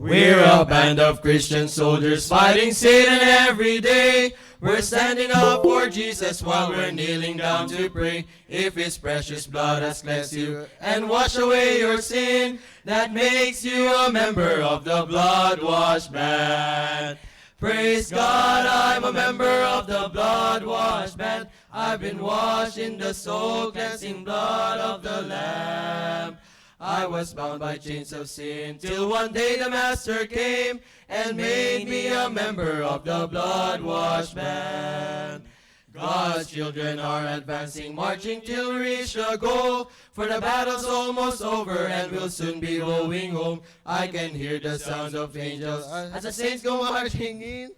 We're a band of Christian soldiers fighting Satan every day. We're standing up for Jesus while we're kneeling down to pray. If His precious blood has cleansed you and washed away your sin, that makes you a member of the blood-washed band. Praise God, I'm a member of the blood-washed band. I've been washed in the soul cleansing blood of the Lamb. I was bound by chains of sin till one day the Master came and made me a member of the blood-washed band. God's children are advancing, marching till we reach the goal. For the battle's almost over and we'll soon be going home. I can hear the sounds of angels as the saints go marching in,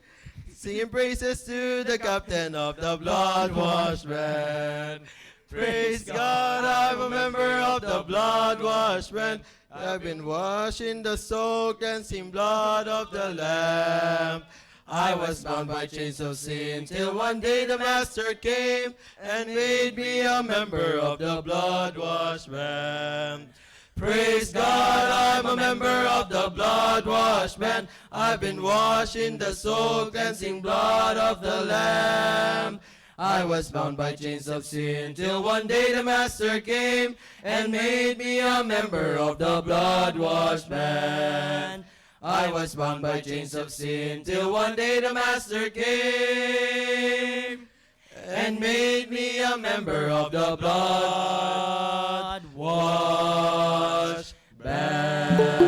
singing praises to the captain of the blood-washed band. Praise God, I'm a member of the blood-washed band. I've been washed in the soul cleansing blood of the Lamb. I was bound by chains of sin till one day the Master came and made me a member of the blood-washed band. Praise God, I'm a member of the blood-washed band. I've been washed in the soul cleansing blood of the Lamb. I was bound by chains of sin till one day the Master came and made me a member of the blood-washed band. I was bound by chains of sin till one day the Master came and made me a member of the blood-washed band.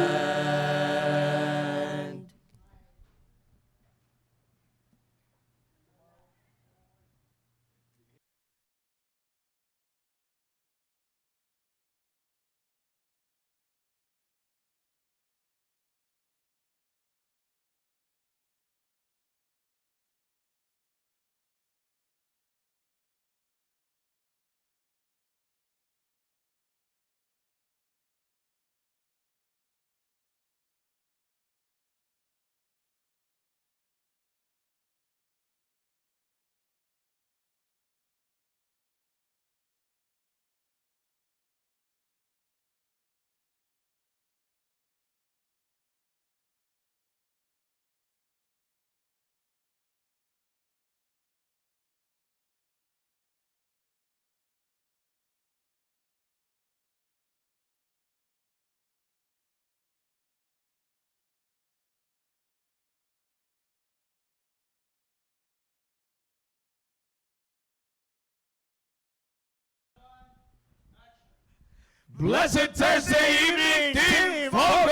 Blessed Thursday evening, Team Focus!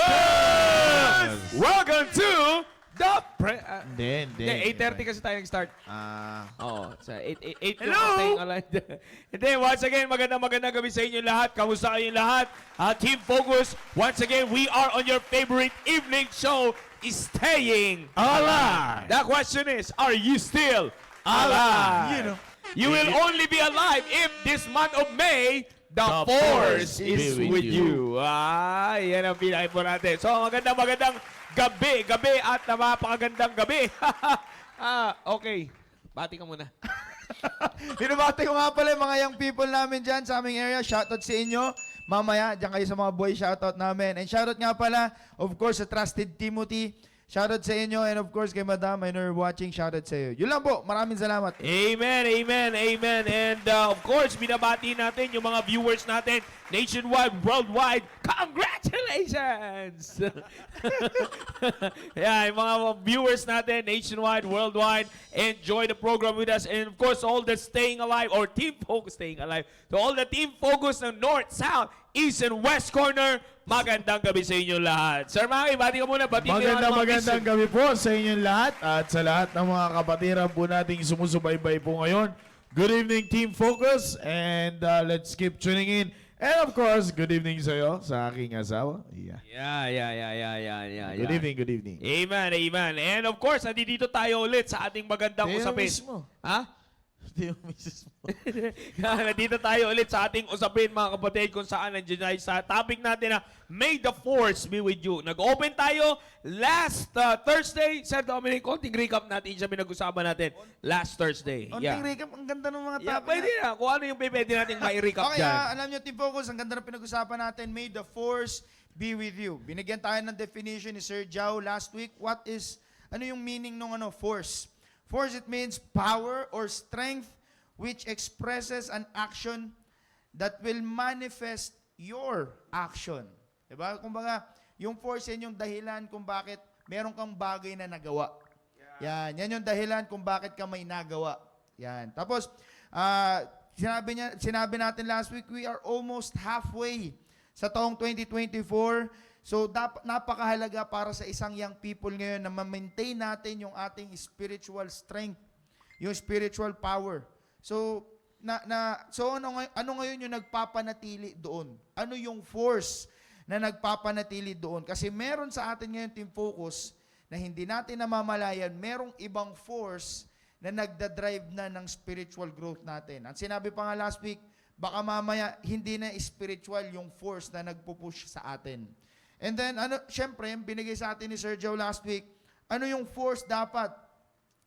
Welcome to the Hindi. 8:30 kasi tayo nag-start. Oo, sa 8 Hello! staying alive. Hindi, once again, magandang gabi sa inyo lahat. Kamusta kayong lahat? Team Focus, once again, we are on your favorite evening show, Staying Alive. The question is, are you still alive? You know. You will only be alive if this month of May, the force is with you. Yan ang pinahin po natin. So, magandang gabi at napakagandang gabi. Okay. Bati ka muna. Binabati ko nga pala yung mga young people namin dyan sa aming area. Shoutout sa inyo. Mamaya, dyan kayo sa mga boy, shoutout namin. And shoutout nga pala, of course, sa Trusted Timothy. Shoutout sa inyo. And of course, kay Madam, I know you're watching. Shoutout sa iyo. Yun lang po. Maraming salamat. Amen. And of course, binabati natin yung mga viewers natin nationwide, worldwide. Congratulations! Yeah, yung mga viewers natin nationwide, worldwide, enjoy the program with us. And of course, all the Staying Alive or Team Focus Staying Alive. So all the Team Focus ng North, South, East, and West Corner, magandang gabi sa inyo lahat. Sir Maki, bati ka muna. Magandang gabi po sa inyong lahat at sa lahat ng mga kapatiran po nating sumusubaybay po ngayon. Good evening, Team Focus, and let's keep tuning in. And of course, good evening sa iyo, sa aking asawa. Yeah. Good evening. Amen. And of course, nandito tayo ulit sa ating magandang usapin. Ha? Hindi yung misis mo. Nandito tayo ulit sa ating usapin, mga kapatid, kung saan nandiyan tayo sa topic natin na May the Force be with you. Nag-open tayo last Thursday. Sir Dominic, konting recap natin siya pinag-usapan natin last Thursday. Konting recap, ang ganda ng mga Yeah, topic. pwede na. Kung ano yung pwede natin mai-recap Okay, dyan. alam nyo, Team Focus, ang ganda ng pinag-usapan natin. May the Force be with you. Binigyan tayo ng definition ni Sir Jao last week. Ano yung meaning ng force? Force, it means power or strength which expresses an action that will manifest your action. Diba? Kumbaga, yung force yan yung dahilan kung bakit meron kang bagay na nagawa. Yan yung dahilan kung bakit ka may nagawa. Yan. Tapos, sinabi natin last week, we are almost halfway sa taong 2024. So, napakahalaga para sa isang young people ngayon na ma-maintain natin yung ating spiritual strength, yung spiritual power. So, ano ngayon yung nagpapanatili doon? Ano yung force na nagpapanatili doon? Kasi meron sa atin ngayon Team Focus na hindi natin namamalayan, merong ibang force na nagdadrive na ng spiritual growth natin. At sinabi pa nga last week, baka mamaya hindi na spiritual yung force na nagpupush sa atin. And then, syempre, binigay sa atin ni Sir Joe last week, ano yung force dapat?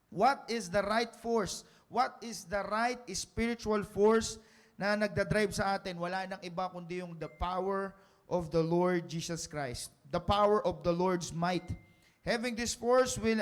What is the right force? What is the right spiritual force na nagdadrive sa atin? Wala nang iba kundi yung the power of the Lord Jesus Christ. The power of the Lord's might. Having this force will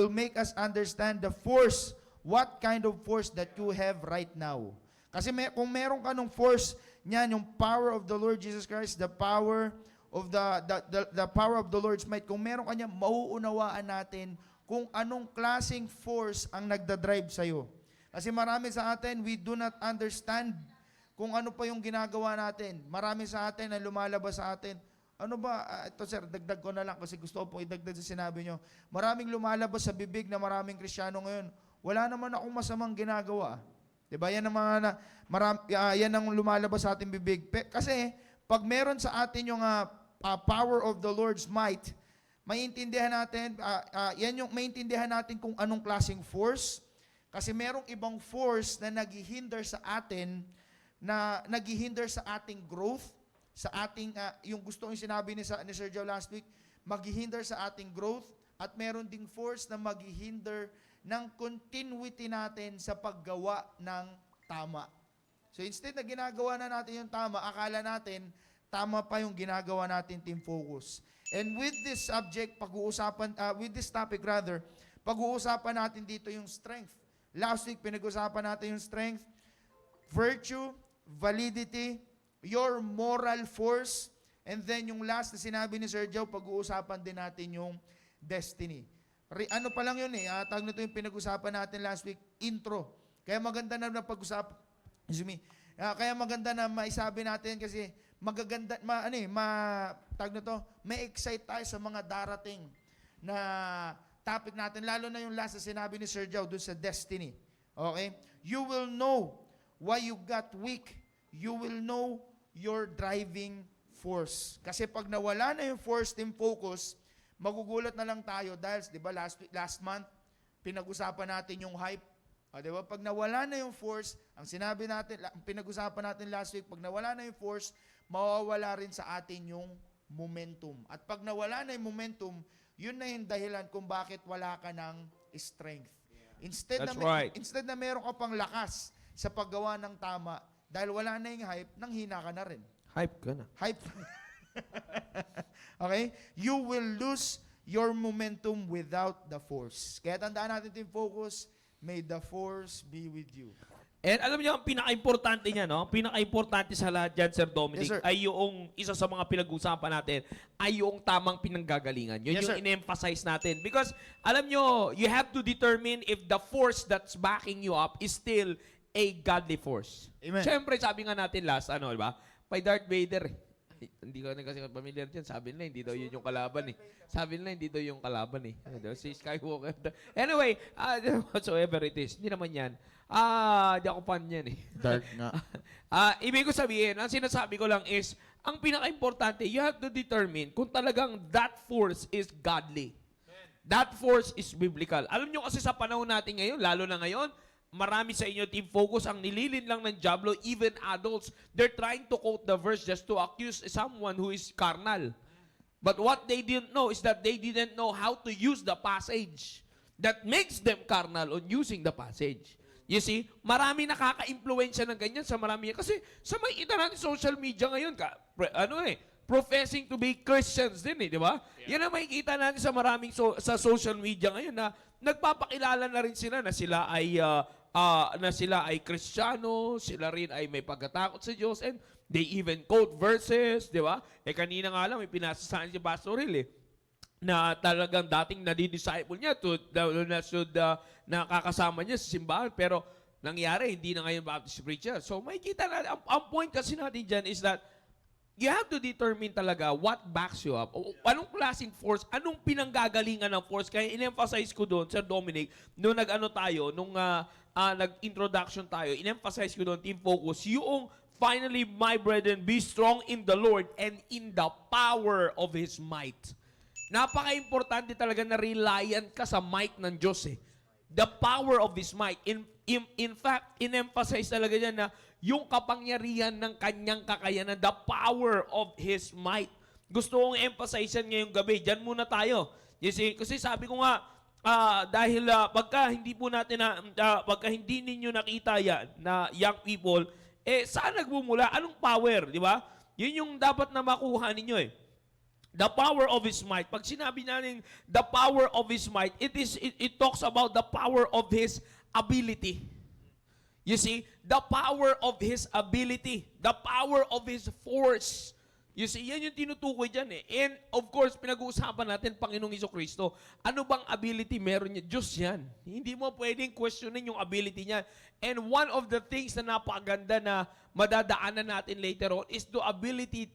make us understand the force, what kind of force that you have right now. Kasi kung meron ka ng force niyan, yung power of the Lord Jesus Christ, the power of the power of the Lord's might, kung meron ka niyan, mauunawaan natin kung anong klaseng force ang nagdadrive sa'yo. Kasi marami sa atin, we do not understand kung ano pa yung ginagawa natin. Marami sa atin na lumalabas sa atin. Ano ba, ito sir, dagdag ko na lang kasi gusto ko pong idagdag sa sinabi nyo. Maraming lumalabas sa bibig na maraming Kristiyano ngayon. Wala naman akong masamang ginagawa. Diba? Yan ang lumalabas sa ating bibig. Kasi, pag meron sa atin yung power of the Lord's might, maintindihan natin, maintindihan natin kung anong klaseng force. Kasi merong ibang force na naghihinder sa atin, na naghihinder sa ating growth, sa ating, yung gusto yung sinabi ni Sir Joe last week, maghihinder sa ating growth, at meron ding force na maghihinder ng continuity natin sa paggawa ng tama. So instead na ginagawa na natin yung tama, akala natin, tama pa yung ginagawa natin Team Focus. And with this subject, with this topic, pag-uusapan natin dito yung strength. Last week, pinag-usapan natin yung strength, virtue, validity, your moral force, and then yung last na sinabi ni Sir Joe, pag-uusapan din natin yung destiny. Ano pa lang yun tawag nito yung pinag-usapan natin last week, intro. Kaya maganda na pag-usapan, kaya maganda na maisabi natin kasi magaganda, tawag nito, may excite tayo sa mga darating na topic natin, lalo na yung last na sinabi ni Sir Joe dun sa destiny. Okay? You will know why you got weak. You will know your driving force. Kasi pag nawala na yung force Team Focus, magugulat na lang tayo dahil, di ba, last month, pinag-usapan natin yung hype. Di ba? Pag nawala na yung force, ang sinabi natin, pinag-usapan natin last week, pag nawala na yung force, mawawala rin sa atin yung momentum. At pag nawala na yung momentum, yun na yung dahilan kung bakit wala ka ng strength. Instead na meron ka pang lakas sa paggawa ng tama, dahil wala na yung hype, nanghina ka na rin. Hype ka na. Hype. Okay? You will lose your momentum without the force. Kaya tandaan natin Team Focus, may the force be with you. And alam niyo, ang pinaka-importante niya, no? Pinaka-importante sa lahat dyan, Sir Dominic, Yes, sir. ay yung isa sa mga pinag-usapan natin, ay yung tamang pinanggagalingan. Yun Yes, yung sir. in-emphasize natin. Because, alam niyo, you have to determine if the force that's backing you up is still a godly force. Amen. Siyempre, sabi nga natin last, di ba? By Darth Vader. Ay, hindi ko na kasi familiar dyan. Sabi nila, hindi daw yun yung kalaban Sabi nila, hindi daw yung kalaban Si Skywalker. Anyway, whatsoever it is, hindi naman yan. Di ako fan yan Dark nga. Ibig ko sabihin, ang sinasabi ko lang is, ang pinaka-importante, you have to determine kung talagang that force is godly. That force is biblical. Alam nyo kasi sa panahon natin ngayon, lalo na ngayon, marami sa inyo Team Focus ang nililin lang ng diablo, even adults. They're trying to quote the verse just to accuse someone who is carnal. But what they didn't know is that they didn't know how to use the passage that makes them carnal on using the passage. You see, marami nakaka-impluwensya ng ganyan sa marami. Kasi sa makikita natin social media ngayon, professing to be Christians din di ba? Yan ang makikita natin sa maraming sa social media ngayon na nagpapakilala na rin sila na sila ay Kristiyano, sila rin ay may pagkatakot sa Diyos, and they even quote verses, di ba? Kanina nga lang, may pinasa sa akin si Pastor Hill, na talagang dating nadi-disciple niya nakakasama niya sa simbahan, pero nangyari, hindi na ngayon Baptist preacher. So, makikita na, ang point kasi natin dyan is that you have to determine talaga what backs you up. Anong klaseng force, anong pinanggagalingan ng force. Kaya in-emphasize ko doon, Sir Dominic, nung nag-introduction tayo, in-emphasize ko doon, team focus, yung finally, my brethren, be strong in the Lord and in the power of His might. Napaka-importante talaga na reliant ka sa might ng Diyos The power of His might. In fact, in-emphasize talaga niya na yung kapangyarihan ng kanyang kakayanan, the power of His might. Gusto kong emphasize yan ngayong gabi. Diyan muna tayo. You see, kasi sabi ko nga, dahil pagka hindi ninyo nakita yan na young people, saan nagmumula? Anong power, di ba? Yun yung dapat na makuha ninyo The power of His might. Pag sinabi natin the power of His might, it talks about the power of His ability. You see, the power of His ability, the power of His force. You see, yan yung tinutukoy dyan And of course, pinag-uusapan natin Panginoong Jesucristo. Ano bang ability meron niya? Diyos yan. Hindi mo pwedeng questionin yung ability niya. And one of the things na napakaganda na madadaanan natin later on is the ability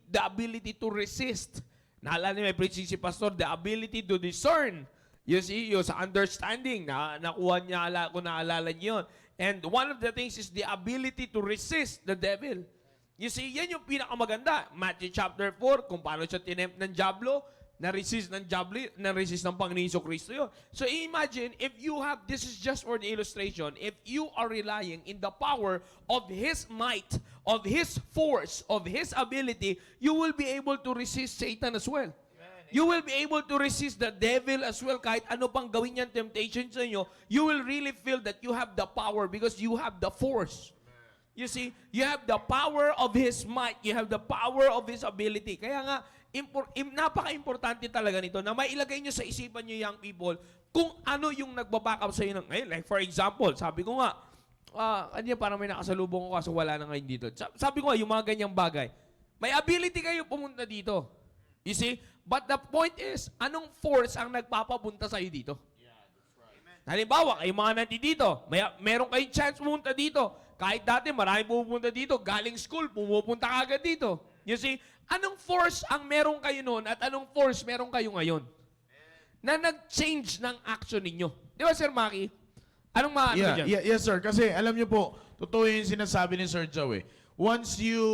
to resist. Naalala niyo, may preaching si Pastor, the ability to discern. You see, yung sa understanding, nakuha niya, kung naalala niyo yun. And one of the things is the ability to resist the devil. You see, yan yung pinakamaganda. Matthew chapter 4, kung paano siya tinempt ng Diablo, na-resist ng Panginoon Jesucristo yun. So imagine, if you have, this is just for the illustration, if you are relying in the power of His might, of His force, of His ability, you will be able to resist Satan as well. You will be able to resist the devil as well. Kahit ano pang gawin niyang temptation sa inyo, you will really feel that you have the power because you have the force. You see, you have the power of His might. You have the power of His ability. Kaya nga, napaka-importante talaga nito na mailagay nyo sa isipan nyo, young people, kung ano yung nagbaback up sa inyo. Like for example, sabi ko nga, parang may nakasalubong ko kaso wala na ngayon dito. Sabi ko nga, yung mga ganyang bagay, may ability kayo pumunta dito. You see? But the point is, anong force ang nagpapapunta sa'yo dito? Halimbawa, kayo mga nandito, meron kayong chance pumunta dito. Kahit dati, marami pupunta dito. Galing school, pumupunta ka agad dito. You see? Anong force ang meron kayo noon at anong force meron kayo ngayon? Na nag-change ng action ninyo. Di ba, Sir Maki? Anong dyan? Yes, sir. Kasi alam niyo po, totoo yung sinasabi ni Sir Joe Once you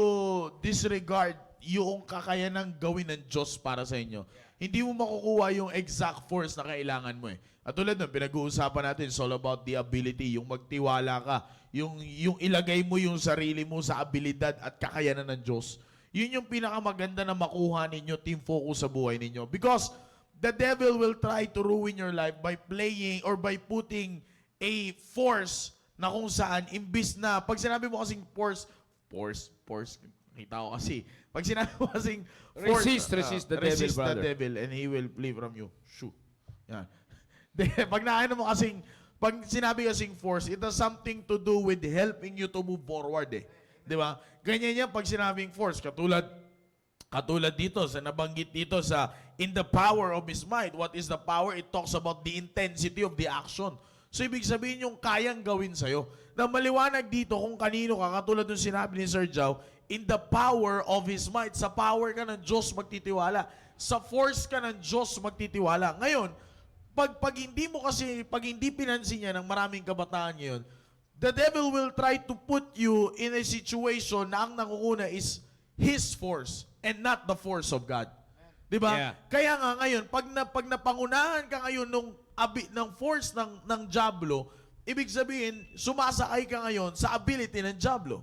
disregard yung kakayanang gawin ng Diyos para sa inyo, hindi mo makukuha yung exact force na kailangan mo At tulad nun, pinag-uusapan natin, it's all about the ability, yung magtiwala ka, yung ilagay mo yung sarili mo sa abilidad at kakayanan ng Diyos. Yun yung pinakamaganda na makuha ninyo, team focus sa buhay ninyo. Because the devil will try to ruin your life by playing or by putting a force na kung saan, imbis na, pag sinabi mo kasing force, kita ko kasi, pag sinabi mo kasing force, resist the devil, brother. The devil and he will flee from you. Shoo. Yan. Pag nakita mo kasing, pag sinabi kasing force, it has something to do with helping you to move forward Di ba? Ganyan yan pag sinabing force. Katulad dito, sa nabanggit dito sa in the power of His might. What is the power? It talks about the intensity of the action. So, ibig sabihin yung kayang gawin sa'yo. Na maliwanag dito kung kanino ka, katulad yung sinabi ni Sir Jao, in the power of His might. Sa power ka ng Diyos magtitiwala. Sa force ka ng Diyos magtitiwala. Ngayon, pag hindi pinansin niya ng maraming kabataan ngayon, the devil will try to put you in a situation na ang nakukuna is his force and not the force of God. Diba? Yeah. Kaya nga ngayon, pag napangunahan ka ngayon ng force ng Diablo, ibig sabihin, sumasakay ka ngayon sa ability ng Diablo.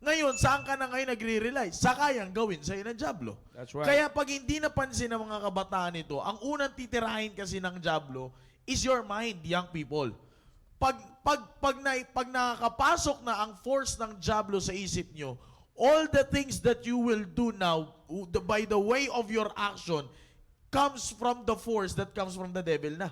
Ngayon, saan ka na ngayon nagre-rely? Sa kayang gawin sa'yo ng Diablo. That's right. Kaya pag hindi napansin ng mga kabataan ito, ang unang titirahin kasi ng Diablo is your mind, young people. pag nakakapasok na ang force ng diablo sa isip nyo, all the things that you will do now, by the way of your action, comes from the force that comes from the devil na.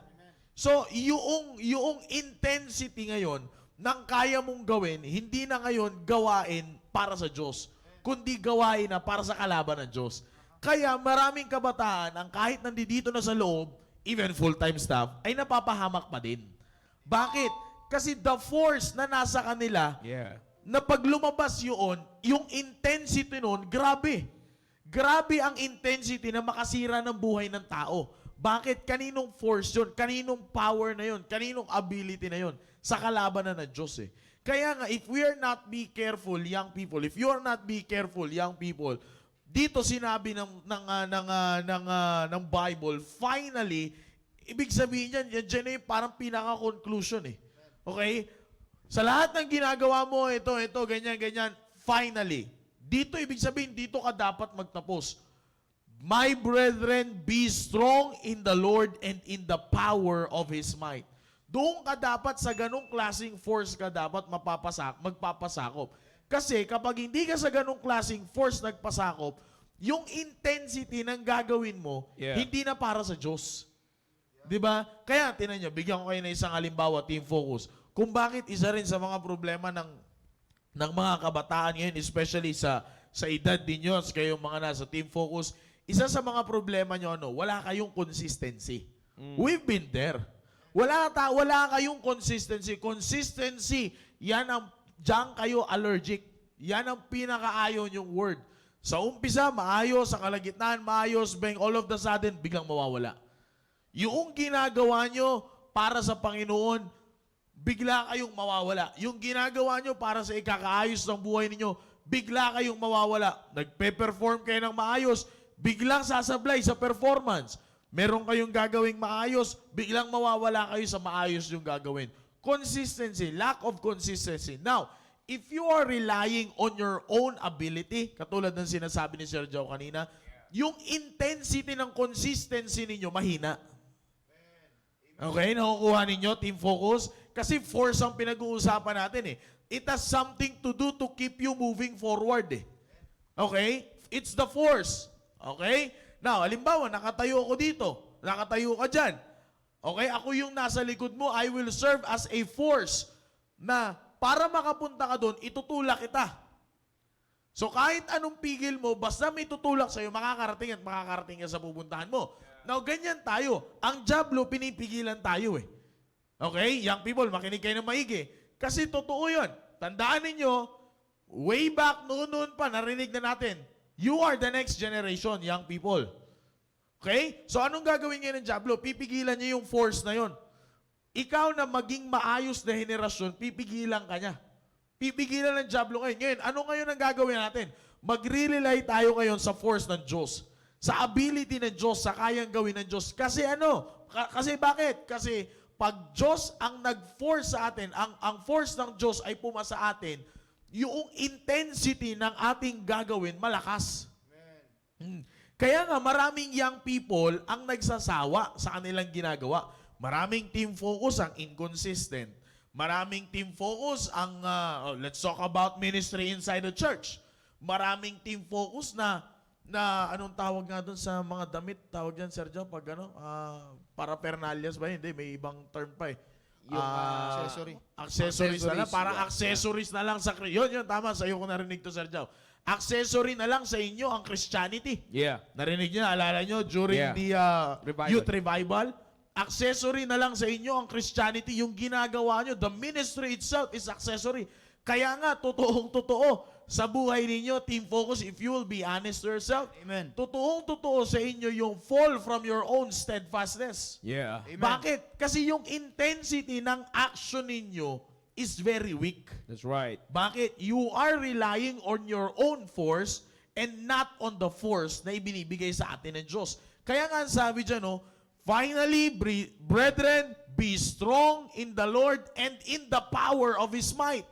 So, yung intensity ngayon, nang kaya mong gawin, hindi na ngayon gawain para sa Diyos, kundi gawain na para sa kalaban ng Diyos. Kaya maraming kabataan, ang kahit nandito na sa loob, even full-time staff, ay napapahamak pa din. Bakit? Kasi the force na nasa kanila, Yeah. na pag lumabas yun, yung intensity nun, grabe. Grabe ang intensity na makasira ng buhay ng tao. Bakit? Kaninong force yun? Kaninong power na yun? Kaninong ability na yun? Sa kalabanan ng Diyos eh. Kaya nga, if we are not be careful, young people, if you are not be careful, young people, dito sinabi ng Bible, finally, ibig sabihin yan dyan eh, parang pinaka-conclusion eh. Okay? Sa lahat ng ginagawa mo, ito, ganyan, finally, dito ibig sabihin, dito ka dapat magtapos. My brethren, be strong in the Lord and in the power of His might. Doon ka dapat, sa ganong klaseng force ka dapat magpapasakop. Kasi kapag hindi ka sa ganong klaseng force nagpasakop, yung intensity ng gagawin mo, hindi na para sa Diyos. Diba? Kaya, tinan nyo, bigyan ko kayo ng isang halimbawa, team focus. Kung bakit isa rin sa mga problema ng mga kabataan ngayon, especially sa edad ninyo, kayong mga nasa team focus, isa sa mga problema nyo, wala kayong consistency. We've been there. Wala kayong consistency. Consistency, diyan kayo allergic. Yan ang pinakaayon yung word. Sa umpisa, maayos. Sa kalagitnaan, maayos. Bang, all of the sudden, biglang mawawala. Yung ginagawa nyo para sa Panginoon, bigla kayong mawawala. Yung ginagawa nyo para sa ikakaayos ng buhay ninyo, bigla kayong mawawala. Nagpe-perform kayo ng maayos, biglang sasablay sa performance. Meron kayong gagawing maayos, biglang mawawala kayo sa maayos yung gagawin. Consistency, lack of consistency. Now, if you are relying on your own ability, katulad ng sinasabi ni Sir Joe kanina, yung intensity ng consistency ninyo mahina. Okay, nakukuha ninyo, team focus? Kasi force ang pinag-uusapan natin eh. It has something to do to keep you moving forward eh. Okay? It's the force. Okay? Now, halimbawa, nakatayo ako dito. Nakatayo ka dyan. Okay? Ako yung nasa likod mo. I will serve as a force na para makapunta ka doon, itutulak kita. So kahit anong pigil mo, basta may tutulak sa'yo, makakarating at makakarating ka sa pupuntahan mo. Now, ganyan tayo. Ang diablo, pinipigilan tayo eh. Okay? Young people, makinig kayo ng maigi. Kasi totoo yun. Tandaan ninyo, way back noon pa, narinig na natin, you are the next generation, young people. Okay? So anong gagawin ngayon ng diablo? Pipigilan niya yung force na yun. Ikaw na maging maayos na henerasyon, pipigilan ka niya. Pipigilan ng diablo ngayon. Ngayon, ano ngayon ang gagawin natin? Mag-rely tayo ngayon sa force ng Diyos. Sa ability ng Diyos, sa kayang gawin ng Diyos. Kasi kasi bakit? Kasi pag Diyos ang nag-force sa atin, ang force ng Diyos ay pumasa sa atin, yung intensity ng ating gagawin, malakas. Kaya nga, maraming young people ang nagsasawa sa kanilang ginagawa. Maraming team focus ang inconsistent. Maraming team focus ang, let's talk about ministry inside the church. Maraming team focus na anong tawag nga doon sa mga damit? Tawag dyan, Sergio, pag paraphernalias ba? Hindi, may ibang term pa eh. Yung accessory. Accessories na lang. Parang accessories na lang sa... Yun, tama. Sa'yo ko narinig to, Sergio. Accessory na lang sa inyo ang Christianity. Yeah. Narinig nyo, alala nyo, during the youth revival, accessory na lang sa inyo ang Christianity. Yung ginagawa nyo, the ministry itself is accessory. Kaya nga, totoong-totoo, sa buhay ninyo, team focus, if you will be honest to yourself, Amen. totoong-totoo sa inyo yung fall from your own steadfastness. Yeah. Amen. Bakit? Kasi yung intensity ng action ninyo is very weak. That's right. Bakit? You are relying on your own force and not on the force na ibinibigay sa atin ng Diyos. Kaya nga sabi dyan, finally, brethren, be strong in the Lord and in the power of His might.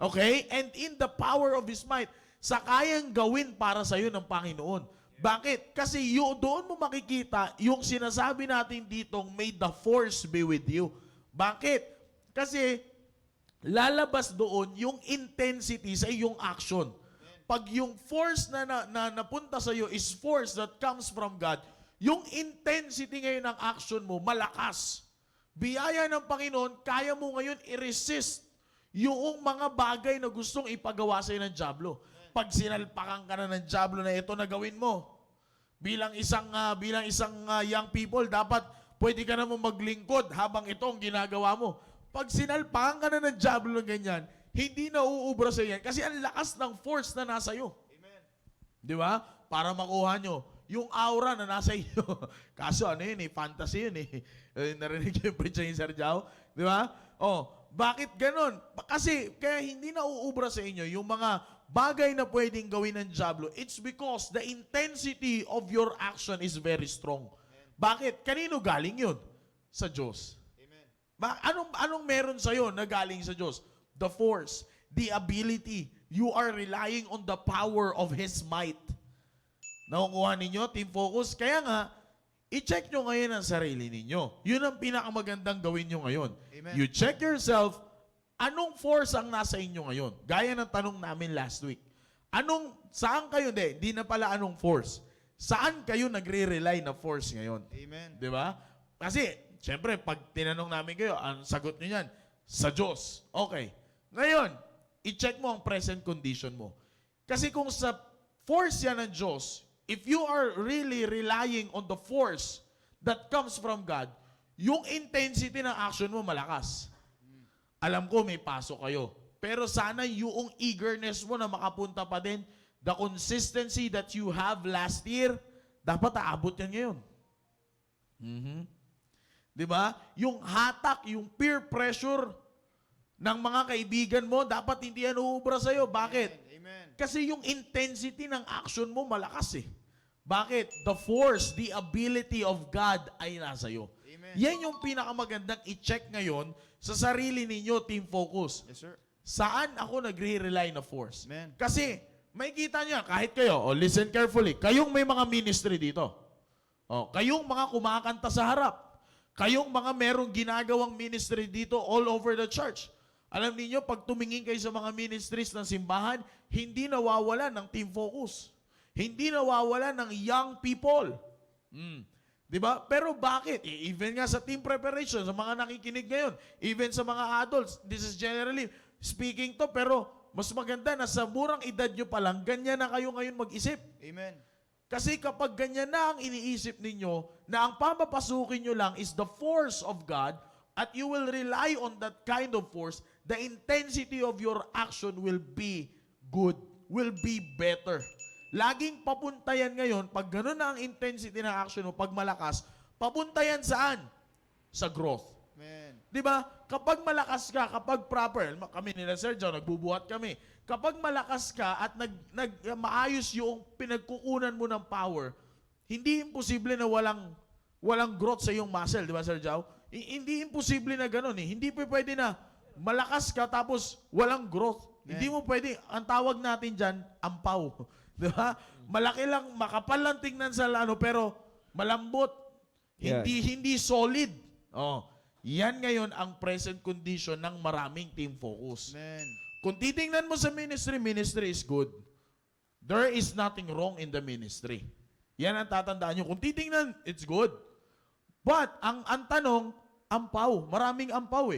Okay? And in the power of His might, sa kayang gawin para sa iyo ng Panginoon. Bakit? Kasi doon mo makikita yung sinasabi natin ditong, may the force be with you. Bakit? Kasi lalabas doon yung intensity sa iyong action. Pag yung force na napunta sa iyo is force that comes from God, yung intensity ngayon ng action mo, malakas. Biyaya ng Panginoon, kaya mo ngayon i-resist yung mga bagay na gustong ipagawa sa'yo ng dyablo. Pag sinalpakan ka na ng dyablo na ito na gawin mo, bilang isang young people, dapat pwede ka naman maglingkod habang ito ang ginagawa mo. Pag sinalpakan ka na ng dyablo ng ganyan, hindi na uubra sa yan kasi ang lakas ng force na nasa iyo. Amen. Di ba? Para makuha nyo yung aura na nasa iyo. Kaso ano yun fantasy yun narinig yung preach ni Sir Jao. Di ba? Bakit ganun? Kasi kaya hindi na uubra sa inyo yung mga bagay na pwedeng gawin ng dyablo. It's because the intensity of your action is very strong. Bakit? Kanino galing yun? Sa Diyos. Anong meron sa'yo na galing sa Diyos? The force, the ability. You are relying on the power of His might. Nakukuha ninyo, Team Focus? Kaya nga, i-check nyo ngayon ang sarili ninyo. Yun ang pinakamagandang gawin nyo ngayon. Amen. You check yourself, anong force ang nasa inyo ngayon? Gaya ng tanong namin last week. Saan kayo, di na pala anong force. Saan kayo nagre-rely na force ngayon? Amen. Di ba? Kasi, syempre, pag tinanong namin kayo, ang sagot nyo yan, sa Diyos. Okay. Ngayon, i-check mo ang present condition mo. Kasi kung sa force yan ng Diyos, if you are really relying on the force that comes from God, yung intensity ng action mo malakas. Alam ko may pasok kayo. Pero sana yung eagerness mo na makapunta pa din, the consistency that you have last year, dapat aabot yan ngayon. Di ba? Yung hatak, yung peer pressure ng mga kaibigan mo, dapat hindi yan uubra sa'yo. Bakit? Amen. Kasi yung intensity ng action mo malakas Bakit? The force, the ability of God ay nasa iyo. Amen. Yan yung pinakamagandang i-check ngayon sa sarili ninyo, Team Focus. Yes, sir. Saan ako nagre-rely na force? Amen. Kasi, may kita niya, kahit kayo, listen carefully, kayong may mga ministry dito. Kayong mga kumakanta sa harap. Kayong mga merong ginagawang ministry dito all over the church. Alam niyo, pag tumingin kayo sa mga ministries ng simbahan, hindi nawawala ng Team Focus. Hindi nawawala ng young people. Di ba? Pero bakit? Even nga sa team preparation, sa mga nakikinig ngayon, even sa mga adults, this is generally speaking to, pero mas maganda na sa murang edad nyo pa lang, ganyan na kayo ngayon mag-isip. Amen. Kasi kapag ganyan na ang iniisip ninyo, na ang papapasukin nyo lang is the force of God, at you will rely on that kind of force, the intensity of your action will be good, will be better. Laging papunta yan ngayon, pag gano'n na ang intensity ng action mo, pag malakas, papunta yan saan? Sa growth. Amen. Di ba? Kapag malakas ka, kapag proper, kami nila Sergio, nagbubuhat kami. Kapag malakas ka at maayos yung pinagkukunan mo ng power, hindi imposible na walang growth sa iyong muscle, di ba Sergio? Hindi imposible na gano'n Hindi pwede na malakas ka tapos walang growth. Hindi mo pwede, ang tawag natin dyan, ampaw. Di ba? Malaki lang, makapal lang tingnan sa pero malambot. Hindi solid. Yan ngayon ang present condition ng maraming Team Focus. Amen. Kung titingnan mo sa ministry, ministry is good. There is nothing wrong in the ministry. Yan ang tatandaan nyo. Kung titingnan, it's good. But, ang tanong, ampaw. Maraming ampaw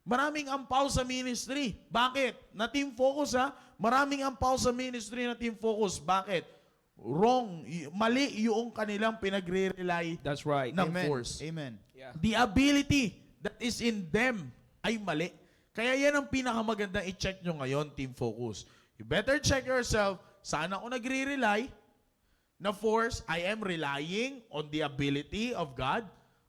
Maraming ampaw sa ministry. Bakit? Na Team Focus Maraming ampaw sa ministry na Team Focus. Bakit? Wrong. Mali yung kanilang pinagre-rely That's right. ng Amen. force. Amen. Yeah. The ability that is in them ay mali. Kaya yan ang pinakamagandang i-check nyo ngayon, Team Focus. You better check yourself. Saan ako nagre-rely na force? I am relying on the ability of God.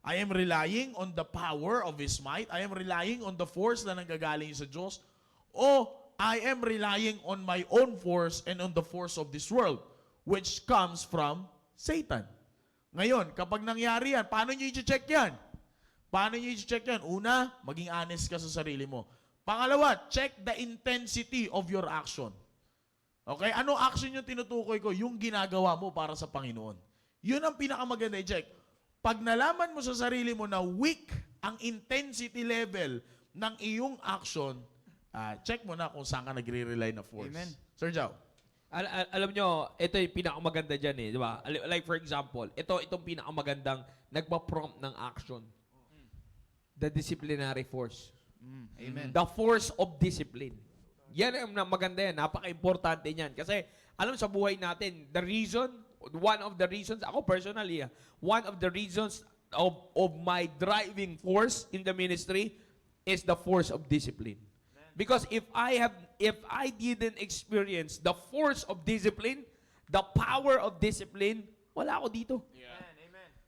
I am relying on the power of His might. I am relying on the force na nanggagaling sa Diyos. O I am relying on my own force and on the force of this world, which comes from Satan. Ngayon, kapag nangyari yan, paano nyo i-check yan? Paano nyo i-check yan? Una, maging honest ka sa sarili mo. Pangalawa, check the intensity of your action. Okay? Ano action yung tinutukoy ko? Yung ginagawa mo para sa Panginoon. Yun ang pinakamaganda i-check. Pag nalaman mo sa sarili mo na weak ang intensity level ng iyong action, check mo na kung saan ka nagre-rely na force. Amen. Sir Jao. Alam nyo, ito yung pinakamaganda dyan eh, di ba? Like for example, itong pinakamagandang nagpa-prompt ng action. The disciplinary force. Amen. The force of discipline. Yan ang maganda yan. Napaka-importante niyan. Kasi, alam sa buhay natin, one of the reasons, ako personally, one of the reasons of my driving force in the ministry is the force of discipline. Because if I didn't experience the force of discipline, the power of discipline, wala ako dito.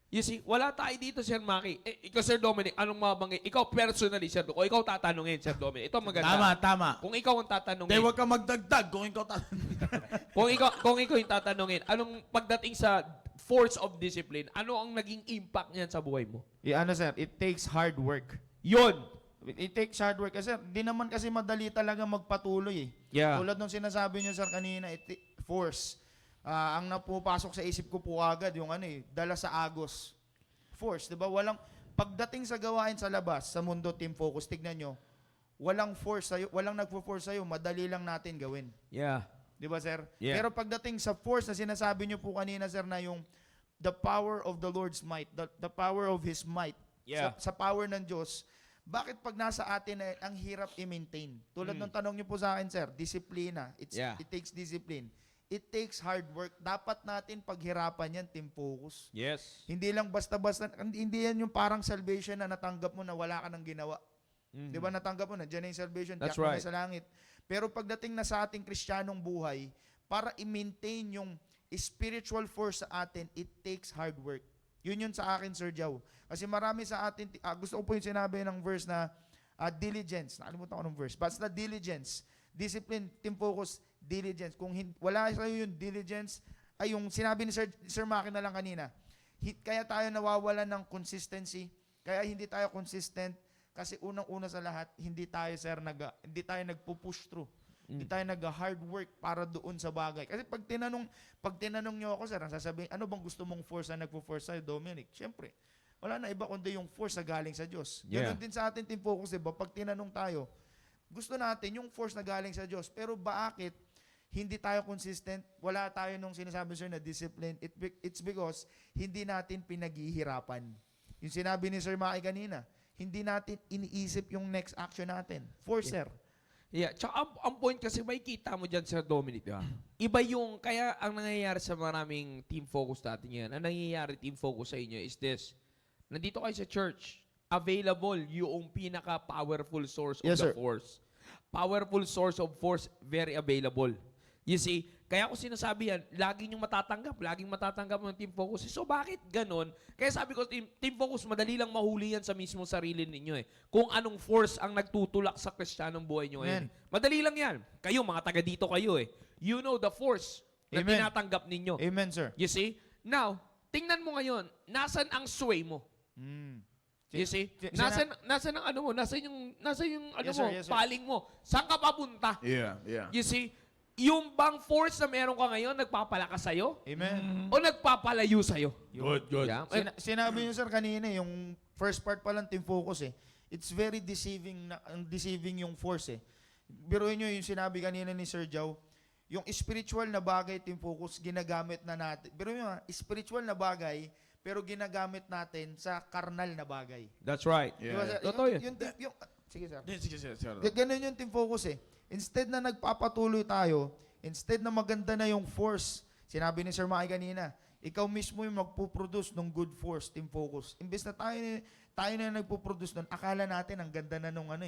You see, wala tayo dito, Sir Maki. Ikaw, Sir Dominic, anong mabanggit? Ikaw personally, Sir Dominic. O ikaw tatanungin, Sir Dominic. Ito ang maganda. Tama. Kung ikaw ang tatanungin. Huwag ka magdagdag kung ikaw kung ikaw yung tatanungin, anong pagdating sa force of discipline, ano ang naging impact niyan sa buhay mo? Ano sir, it takes hard work. Yun. It takes hard work kasi di naman kasi madali talaga magpatuloy eh. Yeah. Tulad nung sinasabi niyo sir kanina, force. Ang napupasok sa isip ko po agad yung dala sa agos. Force, 'di ba? Pagdating sa gawain sa labas, sa mundo team focus, tignan nyo, walang force sa'yo, walang nagfo-force sa'yo, madali lang natin gawin. Yeah. 'Di ba sir? Yeah. Pero pagdating sa force na sinasabi niyo po kanina sir na yung the power of the Lord's might, the power of His might, Yeah. sa power ng Diyos, bakit pag nasa atin ang hirap i-maintain? Tulad ng tanong niyo po sa akin, sir, disiplina. Yeah. It takes discipline. It takes hard work. Dapat natin paghirapan yan, team focus. Yes. Hindi lang basta-basta, hindi yan yung parang salvation na natanggap mo na wala ka nang ginawa. Di ba natanggap mo na, dyan na yung salvation, That's tiyak mo right. na sa langit. Pero pagdating na sa ating kristyanong buhay, para i-maintain yung spiritual force sa atin, it takes hard work. Yun sa akin, Sir Joe. Kasi marami sa atin, gusto ko po yung sinabi ng verse na diligence. Nakalimutan ko ng verse. Basta diligence. Discipline, team focus, diligence. Kung wala sa'yo yung diligence, ay yung sinabi ni Sir Maki na lang kanina, kaya tayo nawawalan ng consistency, kaya hindi tayo consistent, kasi unang-una sa lahat, hindi tayo nagpo-push through. Hindi tayo nag-hard work para doon sa bagay. Kasi pag tinanong niyo ako, sir, ang sasabihin, ano bang gusto mong force na nagpo-force sa'yo, Dominic? Siyempre, wala na iba kundi yung force na galing sa Diyos. Yeah. Ganon din sa atin team focus, diba? Pag tinanong tayo, gusto natin yung force na galing sa Diyos. Pero bakit hindi tayo consistent? Wala tayo nung sinasabi, sir, na discipline. It's because hindi natin pinaghihirapan. Yung sinabi ni Sir Maki kanina, hindi natin iniisip yung next action natin. Force, sir. Yeah, tsaka ang point kasi may kita mo dyan, Sir Dominic, di ba? Iba yung, kaya ang nangyayari sa maraming team focus natin yan, ang nangyayari team focus sa inyo is this. Nandito kayo sa church, available yung pinaka-powerful source of Yes, the sir. force. Powerful source of force, very available. You see, kaya ko sinasabi yan, laging matatanggap ng team focus. So bakit ganon? Kaya sabi ko, team focus, madali lang mahuli yan sa mismo sarili ninyo eh. Kung anong force ang nagtutulak sa kristyanong buhay nyo ngayon. Madali lang yan. Kayo, mga taga dito kayo eh. You know the force na Amen. tinatanggap ninyo. Amen, sir. You see? Now, tingnan mo ngayon, nasan ang sway mo? You see? Nasan ang ano mo? Nasan yung ano Yes, mo? sir, yes, sir. Paling mo? Saan ka papunta? Yeah. You see? Yung bang force na meron ka ngayon, nagpapalakas sa'yo? Amen. O nagpapalayo sa'yo? Good. Yeah. Sinabi niyo, sir, kanina, yung first part pa lang team focus eh. It's very deceiving yung force eh. Biruin niyo yung sinabi kanina ni Sir Joe, yung spiritual na bagay, team focus, ginagamit na natin. Biruin niyo, spiritual na bagay, pero ginagamit natin sa karnal na bagay. That's right. Di ba, sir? Totoo yun. Sige, sir. Sige. Ganun yung team focus eh. Instead na nagpapatuloy tayo, instead na maganda na yung force, sinabi ni Sir Maki kanina, ikaw mismo yung magpuproduce ng good force, team focus. Imbes na tayo na nagpuproduce nun, akala natin ang ganda na nung ang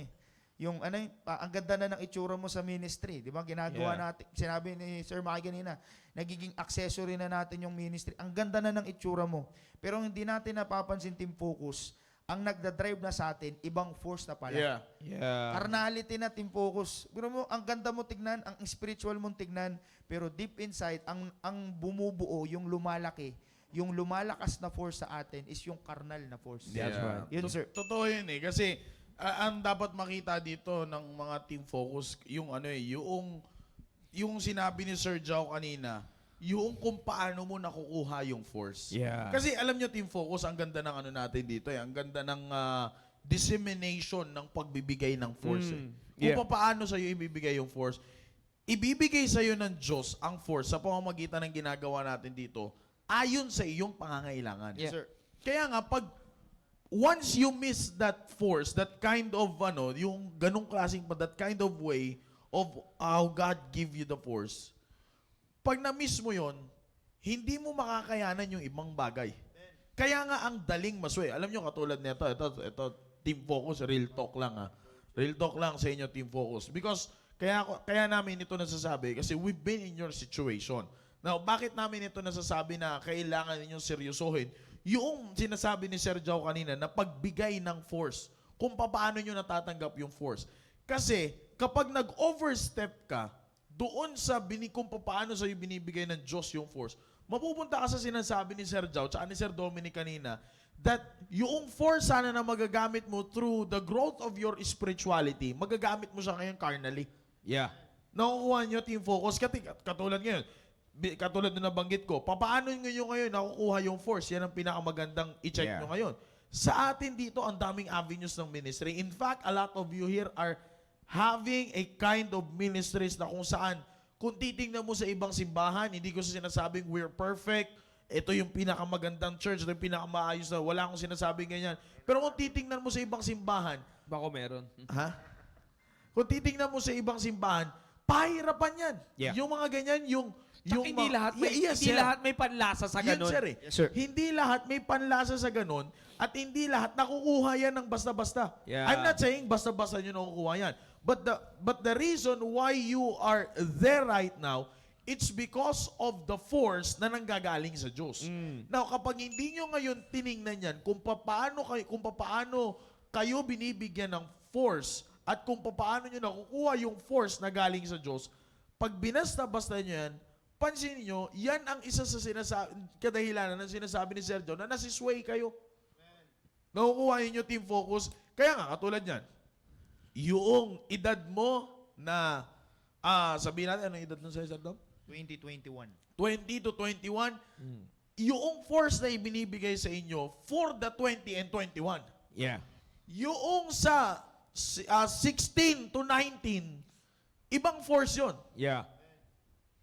ganda na ng itsura mo sa ministry. Di ba? Ginagawa natin, sinabi ni Sir Maki kanina, nagiging accessory na natin yung ministry. Ang ganda na ng itsura mo. Pero hindi natin napapansin, team focus, ang nagda-drive na sa atin, ibang force na pala. Yeah. Carnality na team focus. Pero mo, ang ganda mo tignan, ang spiritual mong tignan, pero deep inside, ang bumubuo, yung lumalaki, yung lumalakas na force sa atin is yung carnal na force. That's right. Yun, sir. Totoo yun eh. Kasi ang dapat makita dito ng mga team focus, yung sinabi ni Sir Joe kanina, yung kung paano mo nakukuha yung force. Yeah. Kasi alam nyo, team focus, ang ganda ng ano natin dito eh. Ang ganda ng dissemination ng pagbibigay ng force. Yeah. Kung paano sa'yo ibibigay yung force, ibibigay sa'yo ng Diyos ang force sa pamamagitan ng ginagawa natin dito ayon sa iyong pangangailangan. Yeah. Sir. Kaya nga, once you miss that force, that kind of, yung ganong klaseng, that kind of way of how God give you the force, pag na-miss mo yon, hindi mo makakayanan yung ibang bagay. Kaya nga ang daling masway. Alam nyo, katulad nito, ito, Team Focus, real talk lang ha. Real talk lang sa inyo, Team Focus. Because, kaya namin ito nasasabi, kasi we've been in your situation. Now, bakit namin ito nasasabi na kailangan ninyong seryosohin? Yung sinasabi ni Sir Joe kanina na pagbigay ng force, kung paano nyo natatanggap yung force. Kasi, kapag nag-overstep ka, doon sa kung paano sa'yo binibigay ng Diyos yung force, mapupunta ka sa sinasabi ni Sir Joe tsaka ni Sir Dominic kanina, that yung force sana na magagamit mo through the growth of your spirituality, magagamit mo siya ngayon carnally. Yeah. Nakukuha nyo, Team Focus, katulad ngayon, katulad na nabanggit ko, paano nyo ngayon nakukuha yung force? Yan ang pinakamagandang i-check Yeah. nyo ngayon. Sa atin dito, ang daming avenues ng ministry. In fact, a lot of you here are having a kind of ministries na kung saan, kung titingnan mo sa ibang simbahan, hindi ko sinasabing we're perfect, ito yung pinakamagandang church, ito yung pinakamaayos na, wala akong sinasabing ganyan. Pero kung titingnan mo sa ibang simbahan, Bako meron. ha? Kung titingnan mo sa ibang simbahan, pahirapan yan. Yeah. Yung mga ganyan, Tsaka hindi lahat may, hindi sir. lahat may panlasa sa Yun, ganun. sir, eh. Yes, sir. Hindi lahat may panlasa sa ganun at hindi lahat nakukuha yan ng basta-basta. Yeah. I'm not saying basta-basta nyo nakukuha yan. But the reason why you are there right now, it's because of the force na nanggagaling sa Diyos. Now, kapag hindi nyo ngayon tiningnan yan, kung paano kayo binibigyan ng force at kung paano nyo nakukuha yung force na galing sa Diyos, pag binasta-basta nyo yan, pansin niyo, yan ang isa sa kadahilanan ng sinasabi ni Sir John na nasisway kayo. Nakukuha niyo Team Focus. Kaya nga, katulad yan, yung edad mo na, sabihin natin, anong edad nun sa Sir Dom? 2021. 20 to 21, yung force na ibinibigay sa inyo for the 20 and 21. Yeah. Yung sa 16 to 19, ibang force yon. Yeah.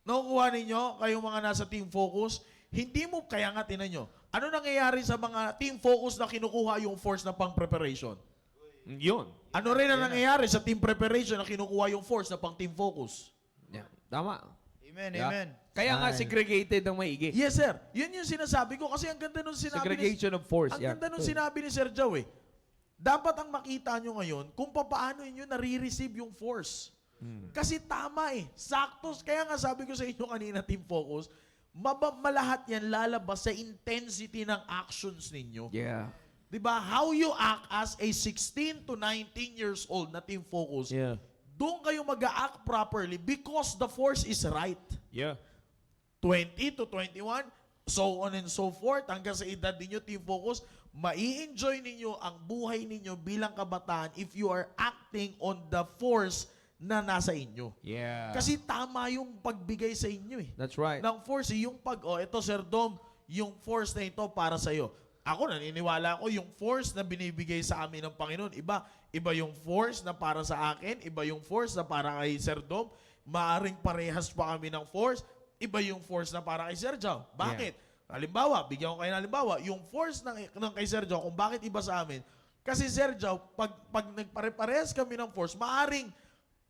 Nakukuha ninyo, kayong mga nasa Team Focus, hindi mo, kaya nga tinan nyo, ano nangyayari sa mga Team Focus na kinukuha yung force na pang-preparation? Yun. Ano rin ang nangyayari sa Team Preparation na kinukuha yung force na pang-Team Focus? Yeah. Tama. Amen, Yeah. amen. Kaya nga segregated ng maigi. Yes, sir. Yun yung sinasabi ko kasi ang ganda nung sinabi Segregation of force. ang Yeah. ganda nung sinabi ni Sir Joe eh. Dapat ang makita nyo ngayon kung paano inyo nare-receive yung force. Kasi tama eh. Saktos. Kaya nga sabi ko sa inyo kanina, Team Focus, malahat yan lalabas sa intensity ng actions ninyo. Yeah. Diba? How you act as a 16 to 19 years old na Team Focus, Yeah. doon kayo mag-act properly because the force is right. Yeah. 20 to 21, so on and so forth, hanggang sa edad ninyo, Team Focus, mai-enjoy ninyo ang buhay ninyo bilang kabataan if you are acting on the force na nasa inyo. Yeah. Kasi tama yung pagbigay sa inyo eh. That's right. Ng force, yung ito Sir Dom, yung force na ito para sa'yo. Ako naniniwala ko yung force na binibigay sa amin ng Panginoon. Iba yung force na para sa akin, iba yung force na para kay Sir Dom. Maaring parehas pa kami ng force, iba yung force na para kay Sir Joe. Bakit? Halimbawa, bigyan ko kayo ng halimbawa, yung force ng kay Sir Joe, kung bakit iba sa amin, kasi Sir Joe, pag nagpare-parehas kami ng force, maaring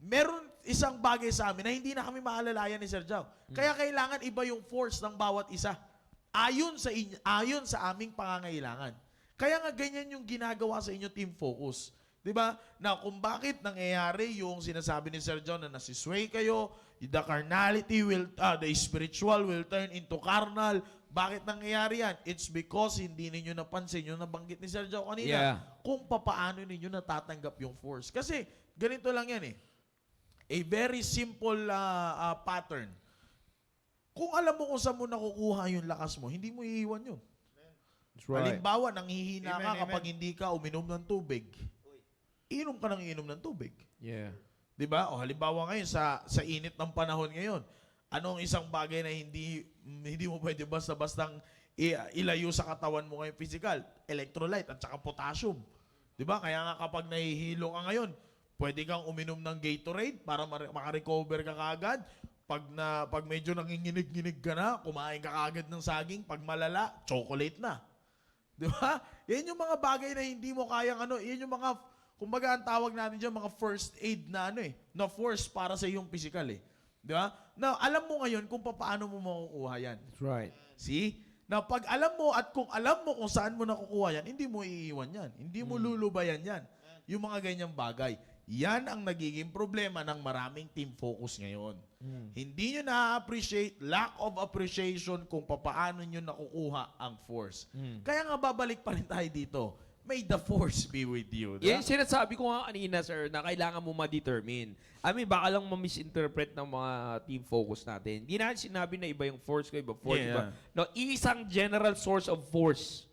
meron isang bagay sa amin na hindi na kami maalalayan ni Sir Joe. Kaya kailangan iba yung force ng bawat isa. Ayon sa aming pangangailangan. Kaya nga ganyan yung ginagawa sa inyo Team Focus. 'Di ba? Na kung bakit nangyayari yung sinasabi ni Sir John na nasisway kayo, the carnality the spiritual will turn into carnal. Bakit nangyayari yan? It's because hindi ninyo napansin yung nabanggit ni Sir Joe kanina. Yeah. Kung paano ninyo natatanggap yung force. Kasi ganito lang yan eh. A very simple pattern. Kung alam mo kung saan mo nakukuha yung lakas mo, hindi mo iiwan yun. That's right. Halimbawa, nanghihina ka Amen, kapag amen. hindi ka uminom ng tubig. Inom ka ng tubig. Yeah. 'Di ba? O halimbawa ngayon sa init ng panahon ngayon, anong isang bagay na hindi mo pwede basta-bastang ilayo sa katawan mo ngayong physical? Electrolyte at saka potassium. Di ba? Kaya nga kapag nahihilo ka ngayon, pwede kang uminom ng Gatorade para makarecover ka kaagad. Pag medyo nanginginig-nginig ka na, kumain ka kaagad ng saging. Pag malala, chocolate na. Di ba? Yan yung mga bagay na hindi mo kayang yan yung mga, kumbaga ang tawag natin dyan, mga first aid na na force para sa iyong physical eh. Di ba? Now, alam mo ngayon kung paano mo makukuha yan. That's right. See? Na pag alam mo at kung alam mo kung saan mo nakukuha yan, hindi mo iiwan yan. Hindi mo lulubayan yan. Yung mga ganyang bagay. Yan ang nagiging problema ng maraming team focus ngayon. Hindi nyo na-appreciate, lack of appreciation kung paano nyo nakukuha ang force. Kaya nga babalik pa rin tayo dito. May the force be with you. Yan yung sinasabi ko nga kanina, sir, na kailangan mo ma-determine. I mean, baka lang ma-misinterpret ng mga team focus natin. Hindi natin sinabi na iba yung force ko, iba force, iba. No, isang general source of force.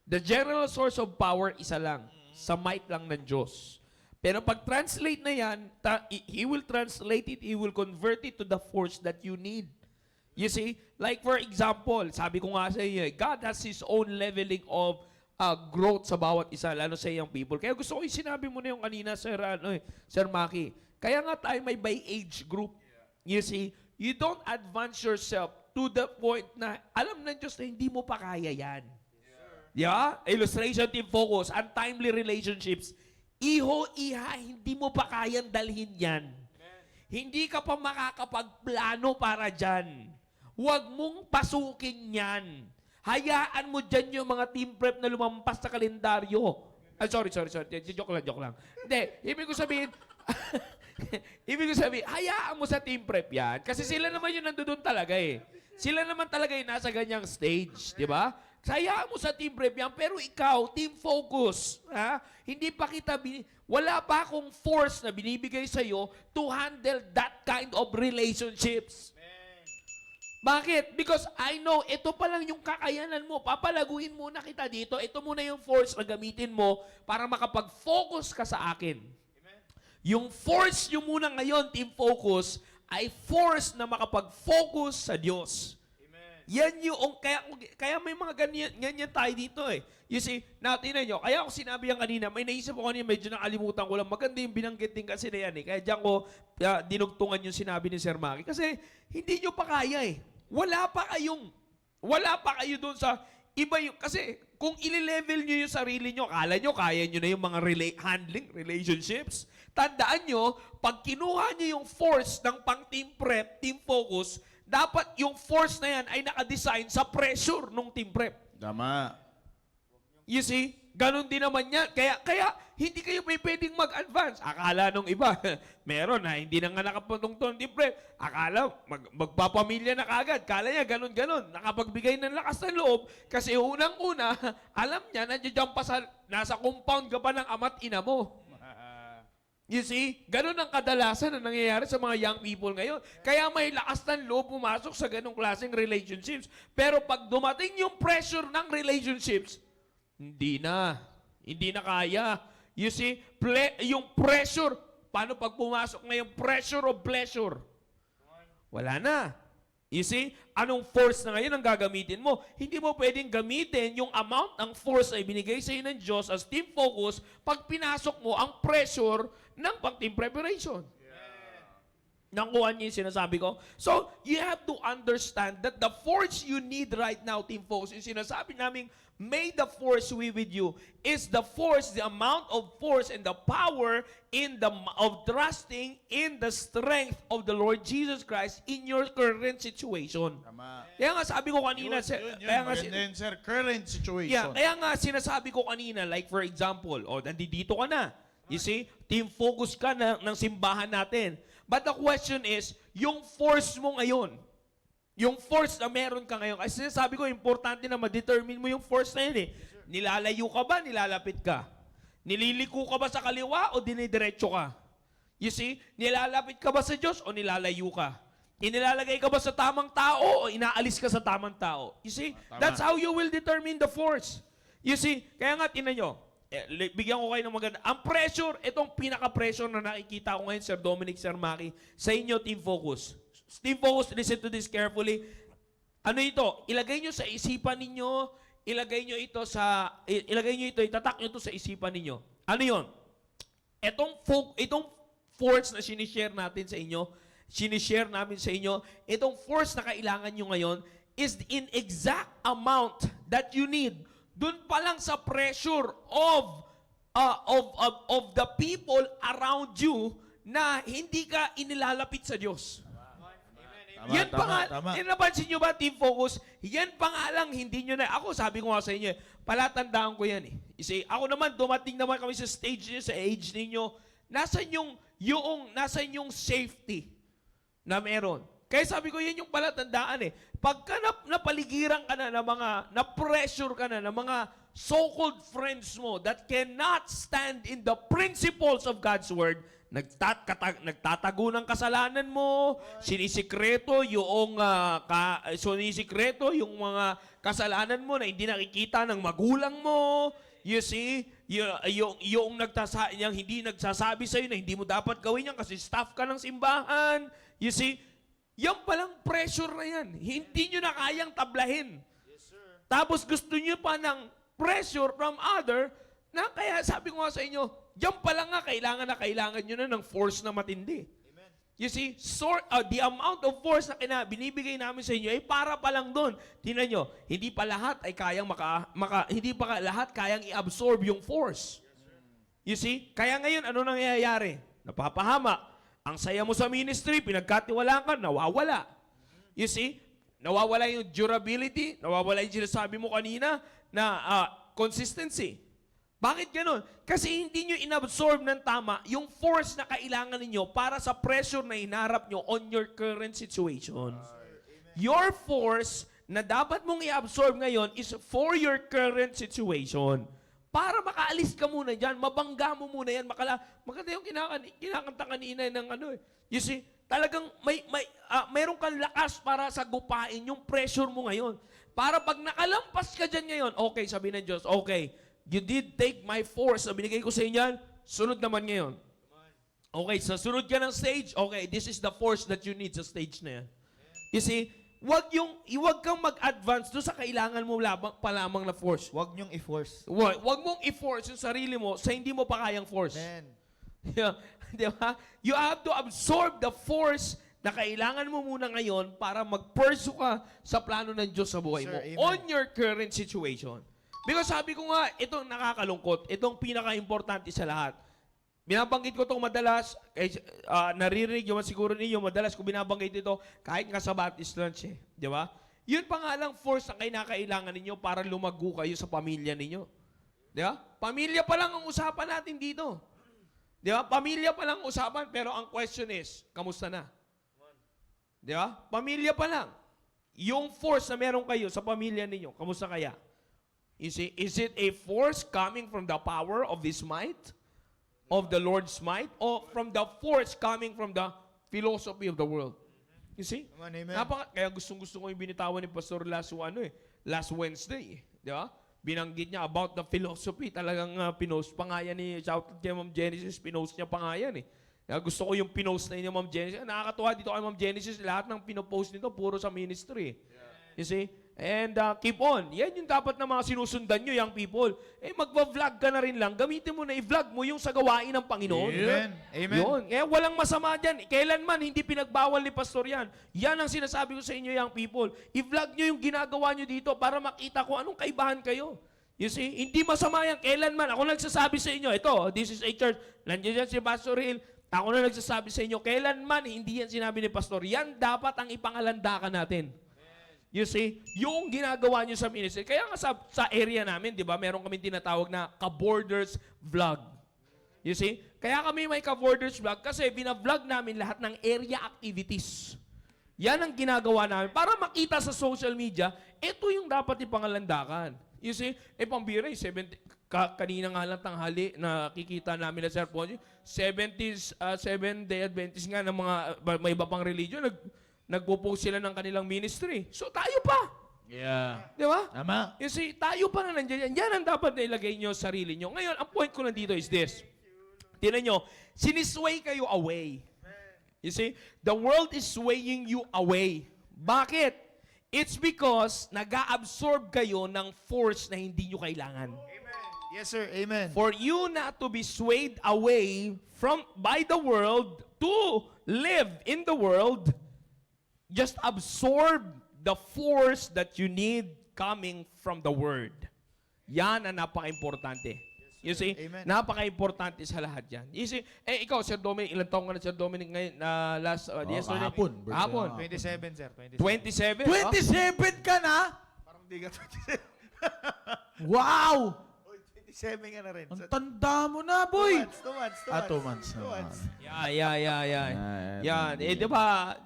The general source of power, isa lang. Sa might lang ng Diyos. Pero pag translate na yan, He will translate it, He will convert it to the force that you need. You see? Like for example, sabi ko nga sa inyo, God has His own leveling of growth sa bawat isa, lalo sa iyong people. Kaya gusto ko yung sinabi mo na yung kanina, Sir Maki. Kaya nga tayo may by age group. You see? You don't advance yourself to the point na alam ng Diyos na hindi mo pa kaya yan. Yeah? Illustration, team focus, untimely relationships. Iho, iha, hindi mo pa kayang dalhin yan. Hindi ka pa makakapagplano para dyan. Huwag mong pasukin yan. Hayaan mo dyan yung mga team prep na lumampas sa kalendaryo. Sorry. Joke lang. Hindi, ibig ko sabihin, hayaan mo sa team prep yan. Kasi sila naman yung nandoon talaga eh. Sila naman talaga yung nasa ganyang stage, di ba? Hayaan mo sa team prep yan, pero ikaw, team focus. Ha? Hindi pa kita, wala pa akong force na binibigay sa'yo to handle that kind of relationships. Bakit? Because I know, ito pa lang yung kakayanan mo. Papalaguin muna kita dito. Ito muna yung force na gamitin mo para makapag-focus ka sa akin. Amen. Yung force yung muna ngayon, team focus, ay force na makapag-focus sa Diyos. Amen. Yan yung, kaya may mga ganyan tayo dito eh. You see, natin nyo, kaya ako sinabi yan kanina, may naisip ko kanina, medyo nakalimutan ko lang, maganda yung binanggit din kasi na yan eh. Kaya diyan ko dinugtungan yung sinabi ni Sir Maki. Kasi hindi nyo pa kaya eh. Wala pa kayo doon sa iba yung, kasi kung ile-level nyo yung sarili nyo, akala nyo, kaya nyo na yung mga handling relationships. Tandaan nyo, pag kinuha nyo yung force ng pang team prep, team focus, dapat yung force na yan ay nakadesign sa pressure ng team prep. Tama. You see? Ganon din naman yan. Kaya hindi kayo pwedeng mag-advance. Akala nung iba, meron na, hindi na nga nakapatungtong team prep. Akala, magpapamilya na kagad. Kala niya, ganon. Nakapagbigay ng lakas ng loob. Kasi unang-una, alam niya, nandiyan pa nasa compound ka pa ng ama't ina mo. You see? Ganon ang kadalasan na nangyayari sa mga young people ngayon. Kaya may lakas ng loob pumasok sa ganong klaseng relationships. Pero pag dumating yung pressure ng relationships, hindi na kaya. You see, yung pressure, paano pag pumasok na yung pressure of pleasure? Wala na. You see, anong force na ngayon ang gagamitin mo? Hindi mo pwedeng gamitin yung amount ng force na ibinigay sa iyo ng Diyos as team focus pag pinasok mo ang pressure ng pag-team preparation. Nakuha niyo yung sinasabi ko? So, you have to understand that the force you need right now, team focus, yung sinasabi namin, may the force be with you, is the force, the amount of force and the power of trusting in the strength of the Lord Jesus Christ in your current situation. Tama. Kaya nga sabi ko kanina, Maganda yun, sir. Current situation. Yeah, kaya nga sinasabi ko kanina, like for example, nandito ka na. You see, team focus ka na ng simbahan natin. But the question is, yung force mo ngayon, yung force na meron ka ngayon, kasi sabi ko, importante na ma-determine mo yung force na yun eh. Nilalayo ka ba, nilalapit ka? Nililiko ka ba sa kaliwa o dinidiretso ka? You see, nilalapit ka ba sa Diyos o nilalayo ka? Inilalagay ka ba sa tamang tao o inaalis ka sa tamang tao? You see, that's how you will determine the force. You see, kaya nga, tinan nyo, bigyan ko kayo ng maganda. Ang pressure, itong pinaka-pressure na nakikita ko ngayon, Sir Dominic, Sir Maki, sa inyo, team focus. Team focus, listen to this carefully. Ano ito? Ilagay nyo sa isipan ninyo, ilagay nyo ito, itatak nyo ito sa isipan ninyo. Ano yun? Itong force na sinishare natin sa inyo, sinishare namin sa inyo, itong force na kailangan nyo ngayon is in exact amount that you need. Doon pa lang sa pressure of the people around you na hindi ka inilalapit sa Diyos. Yan pa nga, napansin nyo ba, Team Focus? Yan pa nga lang, hindi nyo na, ako sabi ko nga sa inyo, palatandaan ko yan eh. Kasi ako naman, dumating naman kami sa stage niyo, sa age ninyo, nasan yung safety na meron. Kaya sabi ko, yan yung palatandaan eh. Pagka napaligiran ka na ng mga, na-pressure ka na ng mga so-called friends mo that cannot stand in the principles of God's Word, nagtatago ng kasalanan mo, sinisikreto yung mga kasalanan mo na hindi nakikita ng magulang mo. You see, yung hindi nagsasabi sa'yo na hindi mo dapat gawin yan kasi staff ka ng simbahan. You see, yan palang pressure na yan. Hindi nyo na kayang tablahin. Tapos gusto nyo pa ng pressure from other na kaya sabi ko nga sa inyo, diyan pa lang nga kailangan nyo na ng force na matindi. Amen. You see, the amount of force na binibigay namin sa inyo ay para pa lang doon. Tingnan nyo, hindi pa lahat ay kayang hindi pa lahat kayang i-absorb yung force. You see, kaya ngayon ano nangyayari? Napapahama. Ang saya mo sa ministry, pinagkatiwalaan ka, nawawala. You see, nawawala yung durability, nawawala yung sinasabi mo kanina na consistency. Bakit ganun? Kasi hindi nyo inabsorb ng tama yung force na kailangan ninyo para sa pressure na inarap nyo on your current situation. Your force na dapat mong i-absorb ngayon is for your current situation. Para makaalis ka muna dyan, mabangga mo muna yan, maganda yung kinakanta kanina ng ano eh. You see, talagang mayroon kang lakas para sagupain yung pressure mo ngayon. Para pag nakalampas ka dyan ngayon, okay, sabi ng Diyos, okay, you did take my force na binigay ko sa inyo, sunod naman ngayon. Okay, sa sunod ka ng stage, okay, this is the force that you need sa stage na yan. You see, wag kang mag-advance doon sa kailangan mo pa lamang na force. Huwag niyong i-force. Wag mong i-force yung sarili mo sa hindi mo pa kayang force. Amen. Yeah. Di ba? You have to absorb the force na kailangan mo muna ngayon para mag-pursue ka sa plano ng Diyos sa buhay mo. Sir, amen. On your current situation. Because sabi ko nga, itong nakakalungkot, itong pinaka-importante sa lahat. Binabanggit ko itong madalas, naririnig nyo siguro ninyo, madalas ko binabanggit ito, kahit nga sa Baptist Lunch eh. Di ba? Yun pa nga lang force na kinakailangan ninyo para lumago kayo sa pamilya ninyo. Di ba? Pamilya pa lang ang usapan natin dito. Di ba? Pamilya pa lang ang usapan, pero ang question is, kamusta na? Di ba? Pamilya pa lang. Yung force na meron kayo sa pamilya ninyo, kamusta kaya? You see, is it a force coming from the power of this might? Of the Lord's might? Or from the force coming from the philosophy of the world? You see? Amen. Kaya gustong-gusto ko yung binitawan ni Pastor last Wednesday. Di ba? Binanggit niya about the philosophy. Talagang pinost pa nga yan ni, shoutout kay Ma'am Genesis, pinost niya pa nga yan eh. Kaya gusto ko yung pinost na niya Ma'am Genesis. Nakakatuwa dito kay Ma'am Genesis, lahat ng pinopost nito, puro sa ministry. You see? And keep on. Yan yung dapat na mga sinusundan nyo, young people. Magva-vlog ka na rin lang. Gamitin mo na i-vlog mo yung sa gawain ng Panginoon. Amen. Amen. Yun. Kaya walang masama dyan. Kailanman hindi pinagbawal ni Pastor yan. Yan ang sinasabi ko sa inyo, young people. I-vlog nyo yung ginagawa nyo dito para makita ko anong kaibahan kayo. You see? Hindi masama yan. Kailanman. Ako nagsasabi sa inyo, ito, this is a church. Nandiyan si Pastor Hill. Ako na nagsasabi sa inyo, kailanman hindi yan sinabi ni Pastor. Yan dapat ang ipangalandakan natin. You see, yung ginagawa nyo sa ministry. Kaya nga sa area namin, di ba, meron kami tinatawag na Ka-Borders Vlog. You see? Kaya kami may Ka-Borders Vlog kasi binavlog namin lahat ng area activities. Yan ang ginagawa namin. Para makita sa social media, ito yung dapat ipangalandakan. You see? Pambira, kanina nga lang tanghali, nakikita namin na Sir Ponzi, 7-day Adventist nga ng mga may iba pang religion, nagpo-post sila ng kanilang ministry. So tayo pa. Yeah. Di ba? Tama. You see, tayo pa na nandiyan. Yan ang dapat na ilagay nyo sa sarili nyo. Ngayon, ang point ko nandito is this. Tingnan nyo, sinisway kayo away. You see, the world is swaying you away. Bakit? It's because nag-a-absorb kayo ng force na hindi nyo kailangan. Yes, sir. Amen. For you not to be swayed away by the world to live in the world, just absorb the force that you need coming from the Word. Yan ang napaka-importante. You see? Amen. Napaka-importante sa lahat yan. You see, ikaw, Sir Dominic, ilang taong ka na, Sir Dominic, ngayon, yesterday? kahapon. Kahapon. 27, sir. 27? 27 ka na? Parang di ka 27. Wow! 27 ka na rin. Ang tanda mo na, boy! 2 months. 2 months. 2 months. Yan. Di ba?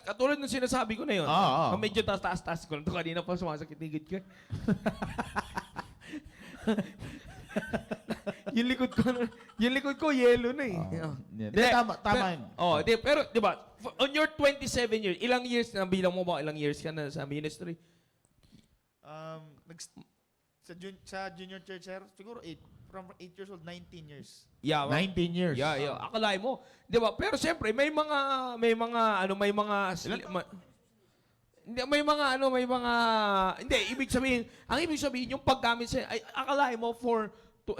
Katulad ng sinasabi ko na yun. Medyo taas ko lang. Ito kanina pa sumasakit higit ko. yung likod ko, yellow na eh. Tama yun. Pero, di ba, on your 27 years, ilang years na bilang mo ba? Ilang years ka na sa ministry? Sa junior church, sir, siguro 8. From 8 years old, 19 years. Yeah, 19 years. Yeah. Akalain mo. Di ba? Pero siyempre, may mga, hindi, ang ibig sabihin, yung paggamit sa, akalain mo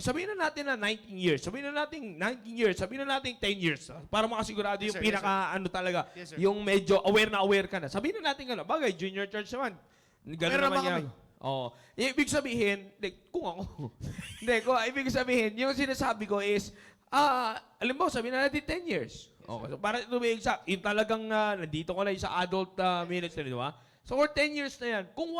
sabihin na natin na 19 years, sabihin na natin 19 years, sabihin na natin 10 years, para makasigurado yung Yes, sir. talaga, Yes, sir. yung medyo aware ka na. Sabihin na natin bagay, junior church naman. Ganun Aware naman naman yan. Ibig sabihin, kung ako, ibig sabihin, yung sinasabi ko is, alam mo, sabihin na natin 10 years. Okay, so para ito may exact, yung talagang nandito ko na sa adult ministry, di ba? So for 10 years na yan, kung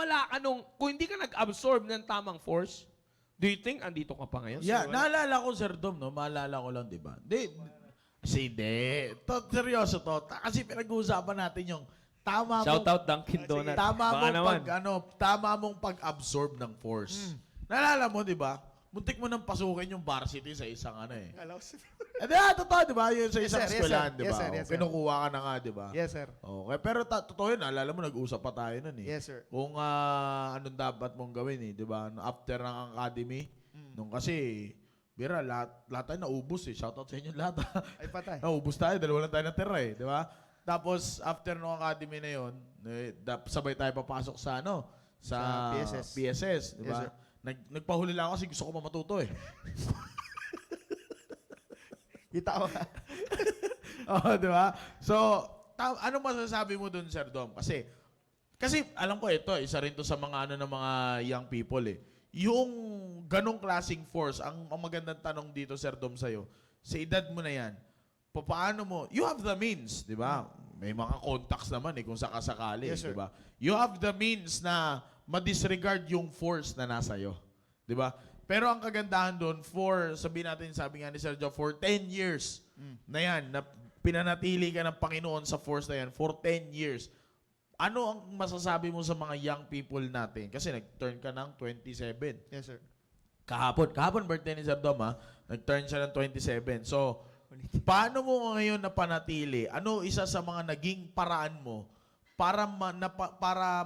kung hindi ka nag-absorb ng tamang force, do you think andito ka pa ngayon? Yeah, naalala ko, Sir Dom, no? Maalala ko lang, di ba? Hindi. Seryoso to. Kasi pinag-uusapan natin yung tama Shout mong, out Dunkin Donuts. tama mong pag-absorb ng force. Naalala mo, di ba? Muntik mo nang pasukin yung varsity sa isang totoo, di ba? Yung sa Yes, isang sir. Yes, eskwelahan, sir. di Yes, ba? sir. Yes, sir. Kinukuha ka na nga, di ba? Yes, sir. Okay, pero totoo yun, naalala mo, nag-usap pa tayo nun eh. Yes, sir. Kung anong dapat mong gawin eh, di ba? After ng academy, nung kasi, bira, lahat tayo naubos eh. Shoutout sa inyo lahat. Ay, patay. Naubos tayo, dalawa lang tayo natira eh, di ba? Tapos, after ng academy na yun, sabay tayo papasok sa sa PSS, di Yes, ba? sir. Nagpahuli lang ako kasi gusto ko pa matuto eh. Kita ko. Di ba? So, ano masasabi mo dun, Sir Dom? Kasi alam ko ito, isa rin to sa mga ng mga young people eh. Yung ganong klaseng force, ang magandang tanong dito, Sir Dom, sa'yo, sa edad mo na yan, paano mo, you have the means, di ba? May mga contacts naman eh, kung sakasakali, Yes, sir. di ba? You have the means na ma-disregard yung force na nasa iyo. Di ba? Pero ang kagandahan doon, sabi nga ni Sir Joe, for 10 years na yan, na pinanatili ka ng Panginoon sa force na yan, for 10 years, ano ang masasabi mo sa mga young people natin? Kasi nag-turn ka ng 27. Yes, sir. Kahapon birthday ni Sir Dom, ha? Nag-turn siya ng 27. So, paano mo ngayon napanatili? Ano isa sa mga naging paraan mo para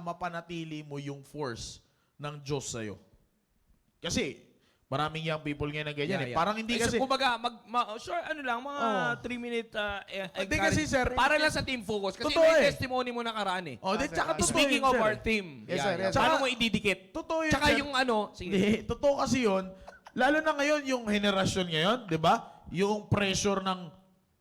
mapanatili mo yung force ng Diyos sa'yo? Kasi, maraming young people ngayon na ganyan eh. Parang hindi kasi... Kumbaga, mga 3-minute Hindi kasi, sir, para lang sa team focus. Kasi totoo may eh. testimony mo nakaraan eh. Tsaka totoo Speaking yun, of sir. our team, Yes, sir. Yes, sir. paano mo ididikit? Totoo yun, Tsaka sir. yung sige. Hindi, totoo kasi yun. Lalo na ngayon, yung henerasyon ngayon, di ba? Yung pressure ng...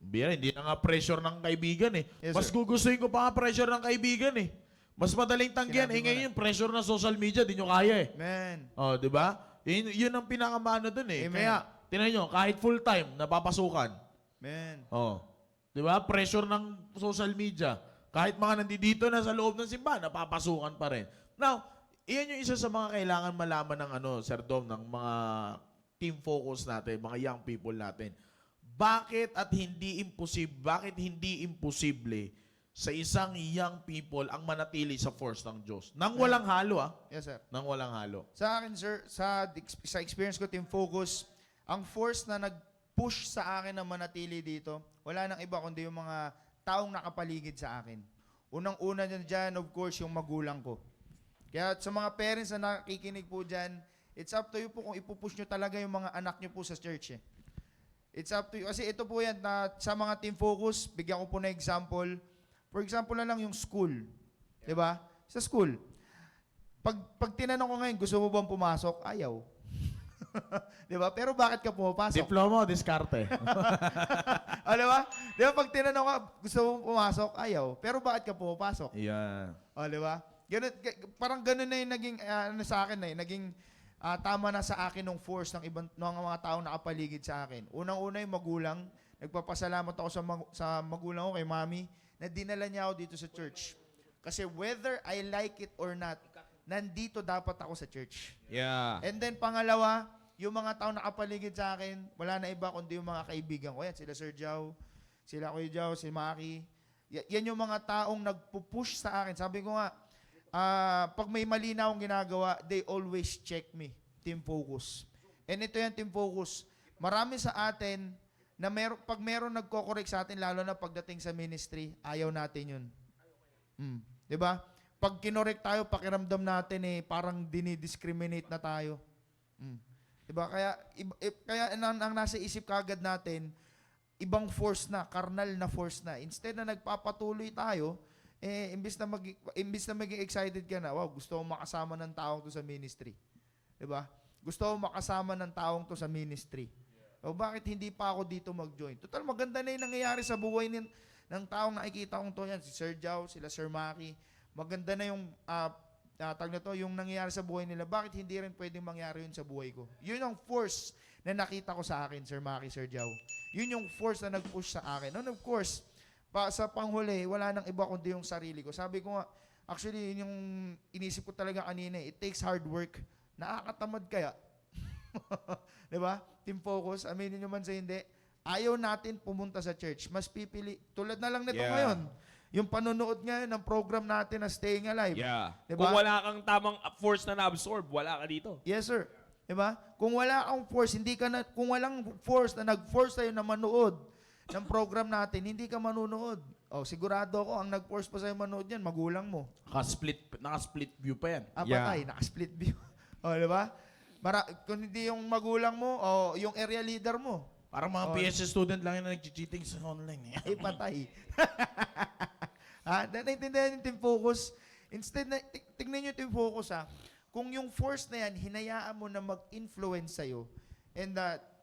Hindi na nga pressure ng kaibigan eh. Yes, Mas sir. gugustuhin ko pa nga pressure ng kaibigan eh. Mas madaling tanggihan. Sinabi mo Ngayon yung pressure ng social media, di nyo kaya eh. Man. Di ba? Yun ang pinakamano dun eh. Amen. Kaya, tinan nyo, kahit full time, napapasukan. Man. Di ba? Pressure ng social media. Kahit mga nandito na sa loob ng simbahan, napapasukan pa rin. Now, iyan yung isa sa mga kailangan malaman ng Sir Dom, ng mga team focus natin, mga young people natin. Bakit hindi imposible sa isang young people ang manatili sa force ng Diyos? Nang walang halo, Yes, sir. Nang walang halo. Sa akin, sir, sa experience ko, Team Focus, ang force na nag-push sa akin na manatili dito, wala nang iba kundi yung mga taong nakapaligid sa akin. Unang-una dyan, of course, yung magulang ko. Kaya sa mga parents na nakikinig po dyan, it's up to you po kung ipupush nyo talaga yung mga anak nyo po sa church. It's up to you. Kasi ito po yan, na sa mga Team Focus, bigyan ko po na example. For example na lang yung school. Diba? Sa school. Pag tinanong ko ngayon, gusto mo bang pumasok? Ayaw. Di ba? Pero bakit ka pumapasok? Diploma o diskarte? Di ba? Di ba pag tinanong ka, gusto mo pumasok? Ayaw. Pero bakit ka pumapasok? Yeah. Di ba? Ganun, parang ganun na yung naging, ano sa akin na naging tama na sa akin ng force ng ibang ng mga taong nakapaligid sa akin. Unang-una yung magulang. Nagpapasalamat ako sa magulang ko kay mami na dinala niya ako dito sa church. Kasi whether I like it or not, nandito dapat ako sa church. Yeah. And then pangalawa, yung mga tao nakapaligid sa akin, wala na iba kundi yung mga kaibigan ko. Yan, sila Sir Jow, sila Kuya Jow, si Maki. Yan yung mga taong nagpupush sa akin. Sabi ko nga, pag may mali na akong ginagawa, they always check me. Team Focus. And ito yan, Team Focus. Marami sa atin, na pag meron nagko-correct sa atin, lalo na pagdating sa ministry, ayaw natin yun. Diba? Pag kinorek tayo, pakiramdam natin parang dinidiscriminate na tayo. Diba? Kaya ang nasa isip kagad natin, ibang force na, carnal na force na. Instead na nagpapatuloy tayo, imbis na maging excited ka na, wow, gusto ko makasama ng taong to sa ministry. Diba? Gusto ko makasama ng taong to sa ministry. O bakit hindi pa ako dito mag-join? Total, maganda na yung nangyayari sa buhay ng taong nakikita kong to yan. Si Sir Jow, sila Sir Maki. Maganda na yung yung nangyayari sa buhay nila. Bakit hindi rin pwedeng mangyari yun sa buhay ko? Yun yung force na nakita ko sa akin, Sir Maki, Sir Jow. Yun yung force na nag-push sa akin. And of course, sa panghuli, wala nang iba kundi yung sarili ko. Sabi ko nga, actually, yun yung inisip ko talaga kanina. It takes hard work. Nakakatamad kaya? Diba? Team Focus, aminin nyo man sa hindi. Ayaw natin pumunta sa church. Mas pipili. Tulad na lang nito ngayon. Yung panonood ngayon ng program natin na Staying Alive. Yeah. Diba? Kung wala kang tamang force na na-absorb, wala ka dito. Yes, sir. Diba? Kung wala kang force, kung walang force na nag-force tayo na manood ng program natin, hindi ka manunood. Sigurado ako, ang nag-force pa sa'yo manood yan, magulang mo. Naka-split view pa yan. Patay, naka-split view. Diba? Kung hindi yung magulang mo, yung area leader mo, Parang mga PS student lang yun na nag-cheating sa online. patay. Naintindihan yung Team Focus. Instead, tignan nyo Team Focus kung yung force na yan, hinayaan mo na mag-influence sa'yo, and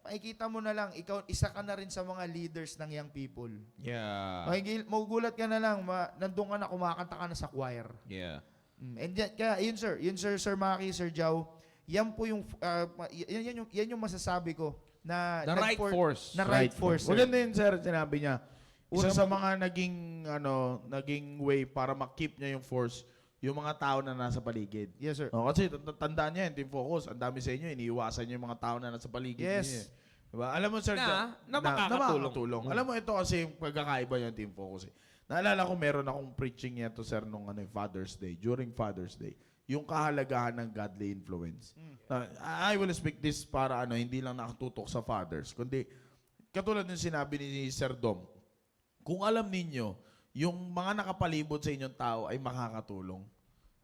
makikita mo na lang, ikaw, isa ka na rin sa mga leaders ng young people. Yeah. Magugulat ka na lang, nandun ka na, kumakanta ka na sa choir. Yeah. And kaya, yun Sir Maki, Sir Jow, yan po yung, yan yung masasabi ko, na The right force. Na right force. Sir. Maganda yun, sir, sinabi niya. Isa sa mga naging way para makip niya yung force, yung mga tao na nasa paligid. Yes, sir. Kasi tandaan niya yun, Team Focus, ang dami sa inyo, iniiwasan niyo yung mga tao na nasa paligid Yes. niyo. Diba? Alam mo, sir, Na makakatulong. Alam mo, ito kasi yung pagkakaiba yung Team Focus. Naalala ko, meron akong preaching nito, sir, nung Father's Day, during Father's Day. Yung kahalagahan ng godly influence. I will speak this para hindi lang nakatutok sa fathers, kundi katulad ng sinabi ni Sir Dom, kung alam ninyo, yung mga nakapalibot sa inyong tao ay makakatulong.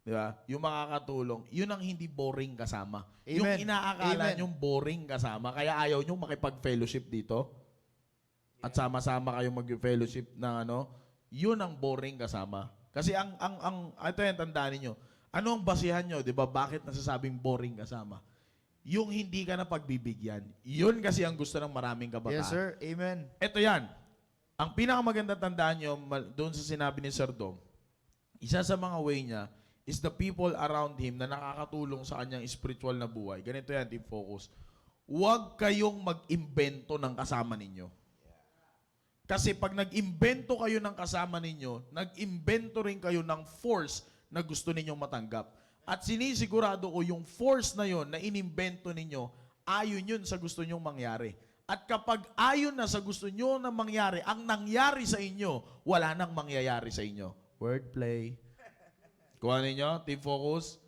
Di ba? Yung makakatulong, yun ang hindi boring kasama. Amen. Yung inaakala Amen. nyong boring kasama, kaya ayaw nyong makipag-fellowship dito, at sama-sama kayong mag-fellowship ng yun ang boring kasama. Kasi ito yung tandaan ninyo, ano ang basihan nyo, di ba? Bakit nasasabing boring kasama? Yung hindi ka na pagbibigyan. Yun kasi ang gusto ng maraming kabataan. Yes, sir. Amen. Ito yan. Ang pinakamaganda tandaan nyo, doon sa sinabi ni Sir Dom, isa sa mga way niya is the people around him na nakakatulong sa kanyang spiritual na buhay. Ganito yan, Team Focus. Huwag kayong mag-imbento ng kasama ninyo. Kasi pag nag-imbento kayo ng kasama ninyo, nag-imbento rin kayo ng force na gusto ninyong matanggap. At sinisigurado ko yung force na yon na inimbento ninyo, ayon yun sa gusto nyong mangyari. At kapag ayon na sa gusto nyo na mangyari, ang nangyari sa inyo, wala nang mangyayari sa inyo. Wordplay. Kuha ninyo, Team Focus.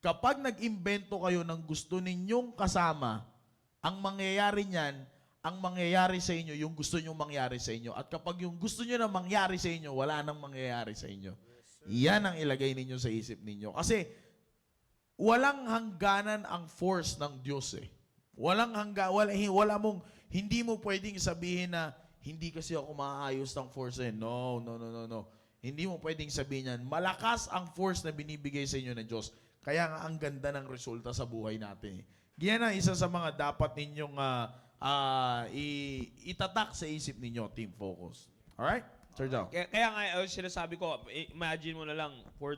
Kapag nag-imbento kayo ng gusto ninyong kasama, ang mangyayari niyan, ang mangyayari sa inyo, yung gusto nyong mangyari sa inyo. At kapag yung gusto nyo na mangyari sa inyo, wala nang mangyayari sa inyo. Yan ang ilagay ninyo sa isip ninyo. Kasi, walang hangganan ang force ng Diyos eh. Wala mong, hindi mo pwedeng sabihin na, hindi kasi ako maayos ng force eh. No. Hindi mo pwedeng sabihin yan. Malakas ang force na binibigay sa inyo ng Diyos. Kaya nga ang ganda ng resulta sa buhay natin eh. Yan ang isa sa mga dapat ninyong itatak sa isip ninyo, Team Focus. Alright? Sir Joe. Kaya nga, sinasabi ko, imagine mo na lang, for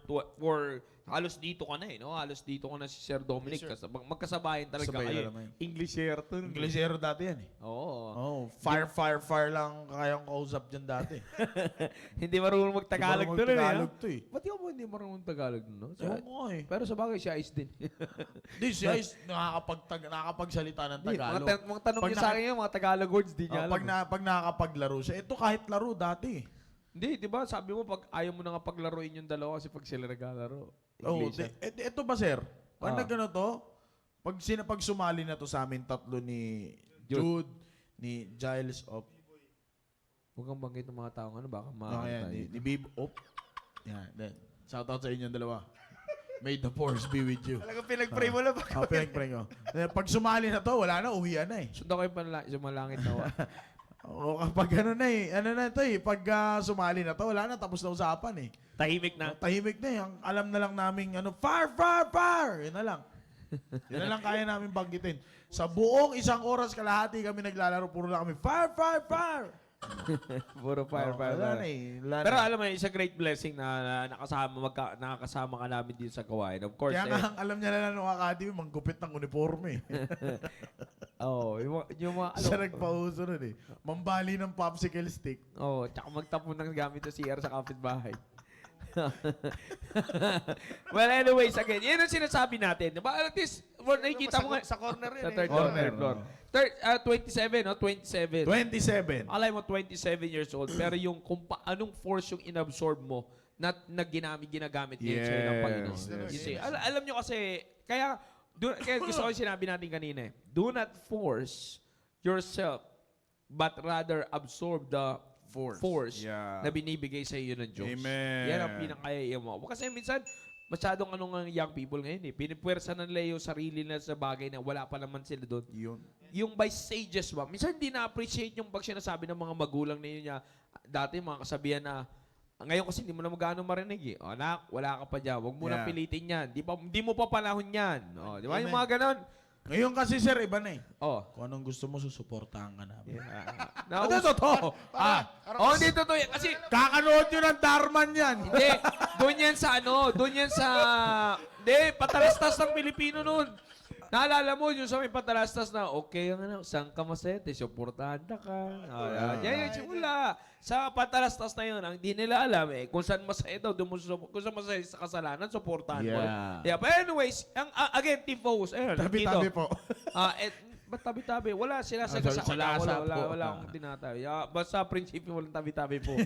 halos dito ka na no? Halos dito ka na si Sir Dominic. Magkasabayan talaga Sabay na kayo. naman. Englishero to. Inglesero dati yan eh. Oo. Fire lang kayang kausap dyan dati. Hindi marunong magtagalog Hindi to marunong rin, Tagalog to eh. Ba't yung hindi marunong Tagalog, no? Ewan ko nga eh. Pero sa bagay, siya is din. Di siya is nakakapagsalita ng Tagalog. Mga tanong Pag niya sa akin yung mga Tagalog words, di niya alam. pag nakakapaglaro siya, ito kahit laro dati. Hindi, di ba? Sabi mo, pag ayaw mo na nga paglaruin yung dalawa kasi pag sila naglalaro. Oh, English. ito ba sir? Pag Ah. nagano to, pag sumali na to sa amin tatlo ni Jude, ni Giles of Huwag kang banggit ng mga tao, ano, baka ni Bib Op. Yan, then. Shout out sa inyong dalawa. May the force be with you. Talaga pinag-pray mo lang. Pinag-pray ko. Pag sumali na to, wala na, uwian na eh. Sundan ko yung sumalangit na O kapag ano na ito eh, pag sumali na to, wala na, tapos na usapan eh. tahimik na. Tahimik na eh. Ang alam na lang namin, fire! Yun na lang. Yun na lang kaya namin banggitin. Sa buong isang oras kalahati kami naglalaro, puro lang kami, fire! Puro fire. Wala na eh. Wala Pero na. alam mo, it's a great blessing na nakakasama ka namin dito sa kawain. Of course, Kaya nga, ang alam niya na lang ng academy, manggupit ng uniforme. yung mga, Siya nagpauso nun eh. Mambali ng popsicle stick. tsaka magtapon ng gamit sa CR sa kapitbahay. Well, anyways, again, yun ang sinasabi natin. Diba? At least, nakikita mo nga. Sa corner yun Sa eh. third floor. 27, no? 27. 27. Alay mo, 27 years old. Pero yung kung anong force yung inabsorb mo na ginagamit ngayon sa'yo ng Panginoon. Yes. You see, alam nyo kasi, kaya gusto ko yung sinabi natin kanina eh. Do not force yourself, but rather absorb the force Yeah. na binibigay sa iyo ng Diyos. Amen. Yan ang pinakaya mo. Kasi minsan, masyadong ang young people ngayon eh. Pinipwersa na nila yung sarili nila sa bagay na wala pa naman sila doon. Yun. Yung by stages ba, minsan hindi na-appreciate yung pag sinasabi ng mga magulang ninyo niya, dati mga kasabihan na, ngayon kasi hindi mo na magano marinig eh. O anak, wala ka pa dyan. Huwag mo na Yeah. pilitin yan. Hindi mo pa panahon yan. O, di ba? Yung Amen. mga ganon. Ngayon kasi sir, iba na eh. Oh. Kung anong gusto mo, susuportahan ka namin. Naus- Ano totoo? hindi totoo yan. Kasi, Kakanood nyo ng Darman yan. hindi, doon yan sa, hindi, patalastas ng Pilipino nun. Naalala mo, yung sa may patalastas na, okay, saan ka masete, suportahan ka. Yan yung simula. Sa patalastas na yun, ang di nila alam eh, kung saan masaya daw, kung saan masaya sa kasalanan, suportahan mo. Yeah. Yeah, but anyways, again, Team Focus, ayun, Tabi-tabi dito. po. Ba't tabi-tabi? Wala sila sa wala akong tinatabi. Basta prinsipyo walang tabi-tabi po.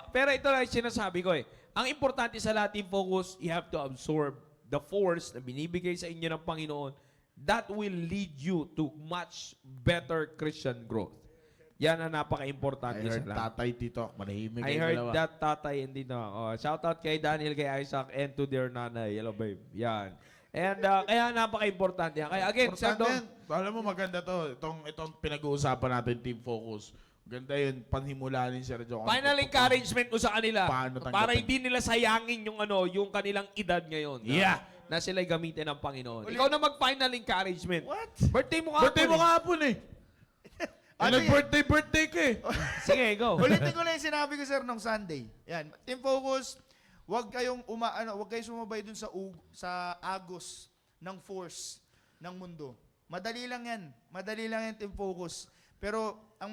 Pero ito lang yung sinasabi ko eh. Ang importante sa lahat, Team Focus, you have to absorb the force na binibigay sa inyo ng Panginoon that will lead you to much better Christian growth. Yan ang napaka-importante I sa heard lahat. tatay Tito. Manahimik I kayo heard dalawa. that tatay and dito. Shout out kay Daniel, kay Isaac, and to their nanay. Hello, babe. Yan. And kaya napaka-importante yan. Kaya again, Sir Dom, Alam mo, maganda to. Itong pinag-uusapan natin, Team Focus. Ganda yun, panhimula ni Sir Joe. final encouragement mo sa kanila Paano tanggapin? para hindi nila sayangin yung kanilang edad ngayon. Yeah. Na sila'y gamitin ng Panginoon. Ikaw na mag-final encouragement. What? Birthday mo Birthday mo kahapon eh. Ano Nag-birthday ka eh. Sige, go. Ulitin ko na yung sinabi ko, sir, nung Sunday. Yan. Team Focus, huwag kayong sumabay dun sa agos ng force ng mundo. Madali lang yan. Madali lang yan, Team Focus. Pero ang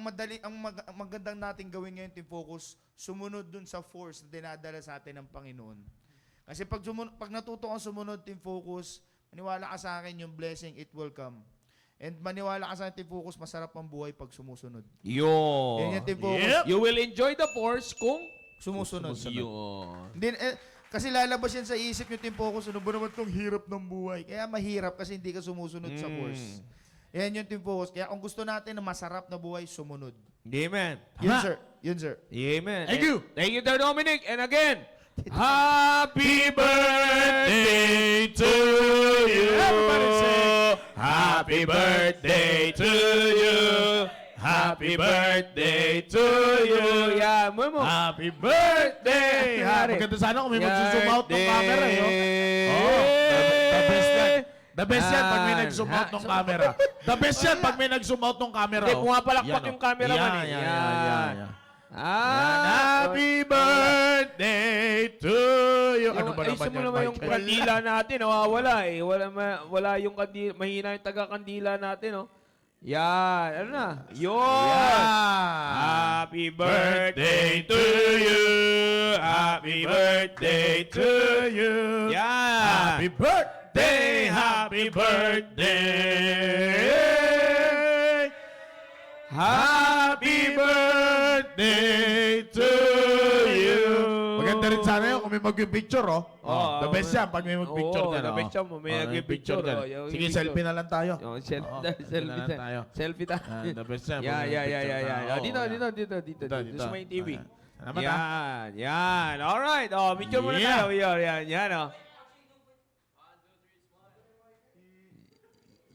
magandang nating gawin ngayon, Team Focus, sumunod dun sa force na dinadala sa atin ng Panginoon. Kasi pag natuto kang sumunod, Team Focus, maniwala ka sa akin, yung blessing, it will come. And maniwala ka sa akin, Team Focus, masarap ang buhay pag sumusunod. Yun. Yan yung Team Focus. Yep. You will enjoy the force kung Sumusunod. yun. Hindi, kasi lalabas yan sa isip yung Team Focus, ano ba naman itong hirap ng buhay? Kaya mahirap kasi hindi ka sumusunod sa course. Yan yung Team Focus. Kaya kung gusto natin na masarap na buhay, sumunod. Amen. Yun, sir. Yun, sir. Amen. Thank you. Thank you, Sir Dominic. And again, happy birthday to you. Everybody sing. Happy birthday to you. Happy birthday to you. Yeah, mo. Happy birthday! Ha, maganda sana kung may magsuzoom out ng camera eh. Oh, the best yan. The best yan pag may Yan. nag-zoom out ng Ha? camera. The best yan pag may nag-zoom out ng camera. Hindi, oh. pumapalakpak Yan, yung oh. cameraman eh. Yan. Ah, Happy birthday to you. Ano ba naman ayusin mo yan, naman yung Michael? kandila natin. Nawawala eh. Wala yung kandila. Mahina yung taga-kandila natin. Oh. Yan. Ano na? Yun. Yeah. Happy birthday to you. Happy birthday to you. Yan. Happy birthday, happy birthday. Happy birthday to you. Maganda rin sana yun kung may mag-picture, oh. Oo, The best yan pag may mag-picture oo, dyan. the oh. best yan, may nag-picture, dyan. oh, yung Sige, picture. selfie na lang tayo. Oh, Oo, selfie na lang tayo. Selfie tayo. The best yan. Yeah, pag may yeah, yeah, picture yeah, tayo. yeah. Oo, Dito, yan. dito. Dito. Dito sa may TV. Salamat, ah. Yan. Alright. Oh, picture muna Yeah. tayo. Yan, oh.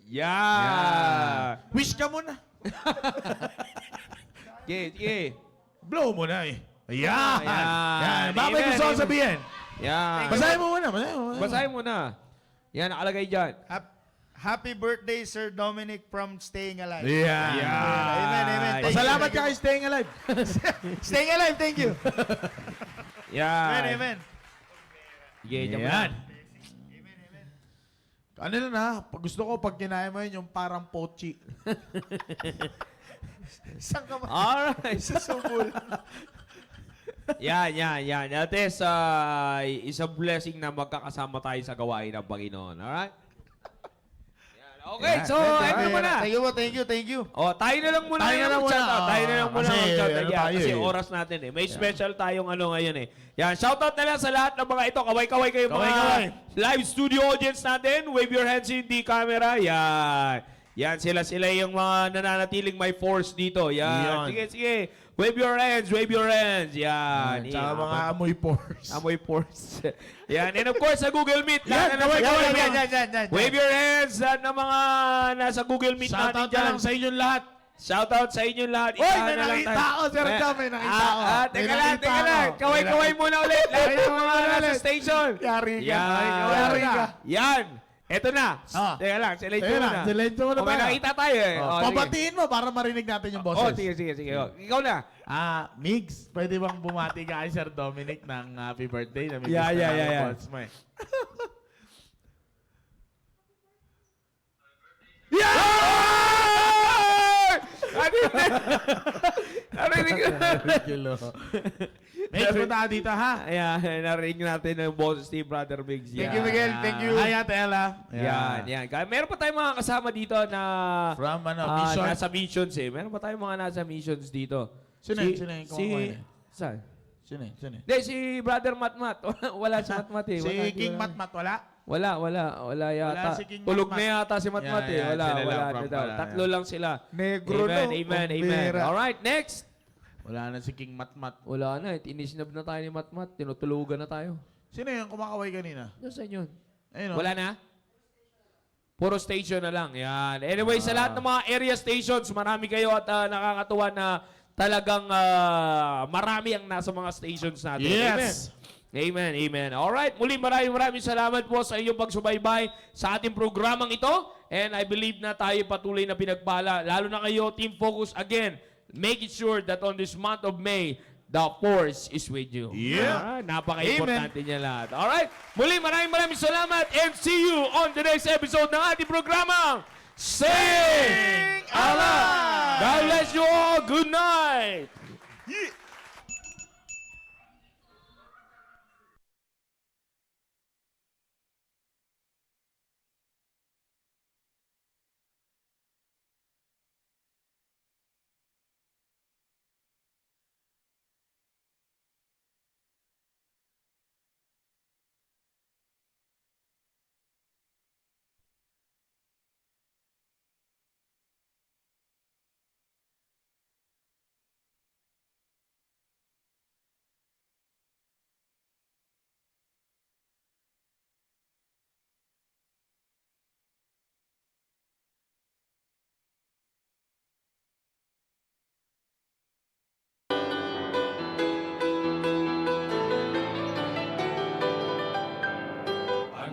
Yeah. Wish ka muna. Sige. Blow mo na eh. Ayan. Ayan. Yan. Baka may Amen, gusto kong amen. sabihin. Yan. Basahin mo muna. Basahin mo na. Yan, nakalagay dyan. Happy birthday, Sir Dominic from Staying Alive. Yeah. Amen, amen. Thank you, Pasalamat thank ka you. kay Staying Alive. Staying Alive, thank you. Yan. Amen, amen. Sige, dyan mo Yan. na. Ano na na, pag gusto ko, pag kinaya mo yun, yung parang pochi. Saan ka ba? Alright. Susubol. Yan. At is isang blessing na magkakasama tayo sa gawain ng Panginoon. Alright? Yan. Okay, so ano muna? Thank you. Oh, tayo na lang muna. Tayo na lang muna. Tayo na lang muna. Kasi, mag-chat. ano Yan, tayo kasi eh. oras natin eh. May special tayong ano ngayon eh. Yan, shoutout na lang sa lahat ng mga ito. Kaway-kaway kayo Kaway-kaway. mga live studio audience natin. Wave your hands in the camera. Yan sila yung mga nananatiling may force dito. Yan. Yan. Sige. Wave your hands. Yan. Tsaka mga amoy pores. Amoy force. Yan. And of course, sa Google Meet. Yan, lahat na nasa Google Meet. Yan. Wave your hands lahat ng mga nasa Google Meet natin Shoutout dyan. na lang sa inyong lahat. Shoutout sa inyong lahat. Oy, Isahan may na lang nakita tayo. ako, Sir Jam, may nakita ako. May Teka nakita lang. ako. Kaway-kaway muna ulit. Lahat ng mga nasa station. Yari ka. Yan. Yari ka. Yan. Eto na. Ah. Teka lang. Silensyo Ayun na, muna. silensyo muna O, may tayo. nakita tayo eh. Oh, O, sige. pabatiin mo para marinig natin yung Oh, boses. sige. O, ikaw na. Migs, pwede bang bumati ka kay Sir Dominic ng happy birthday? Na may Yeah, gusto yeah, namin yeah. balls mo eh. Narinig Migs, punta ka dito ha. Ayan, narinig natin ang boses ni Brother Biggs. Thank you, Miguel. Thank you. Hi, Ate Ella. Yan. Kaya meron pa tayong mga kasama dito na From mission. nasa missions eh. Meron pa tayong mga nasa missions dito. Sino yung kumakain eh? Saan? Sino? Hindi, si Brother Matmat. Wala si Matmat eh. Si King Matmat, wala? Wala yata. Wala si King Tulog Matmat. na yata si Matmat eh. Yan, Wala sila lang na from daw. pala, Tatlo lang sila. Negro Amen. Alright, next. Wala na si King Matmat. Wala na. Inisnab na tayo ni Matmat. Tinutulugan na tayo. Sino yung kumakaway kanina? Nasaan yun? Ayun, Wala na? Puro station na lang. Yan. Anyway, sa lahat ng mga area stations, marami kayo at nakakatuwa na talagang marami ang nasa mga stations natin. Yes. Amen. Alright, muli maraming salamat po sa inyong pagsubaybay sa ating programang ito. And I believe na tayo patuloy na pinagpala. Lalo na kayo, Team Focus, again, make it sure that on this month of May, the force is with you. Yeah. Napaka-importante niya lahat. Alright, muli maraming salamat and see you on the next episode ng ating programang Sing Alive! God bless you all. Good night!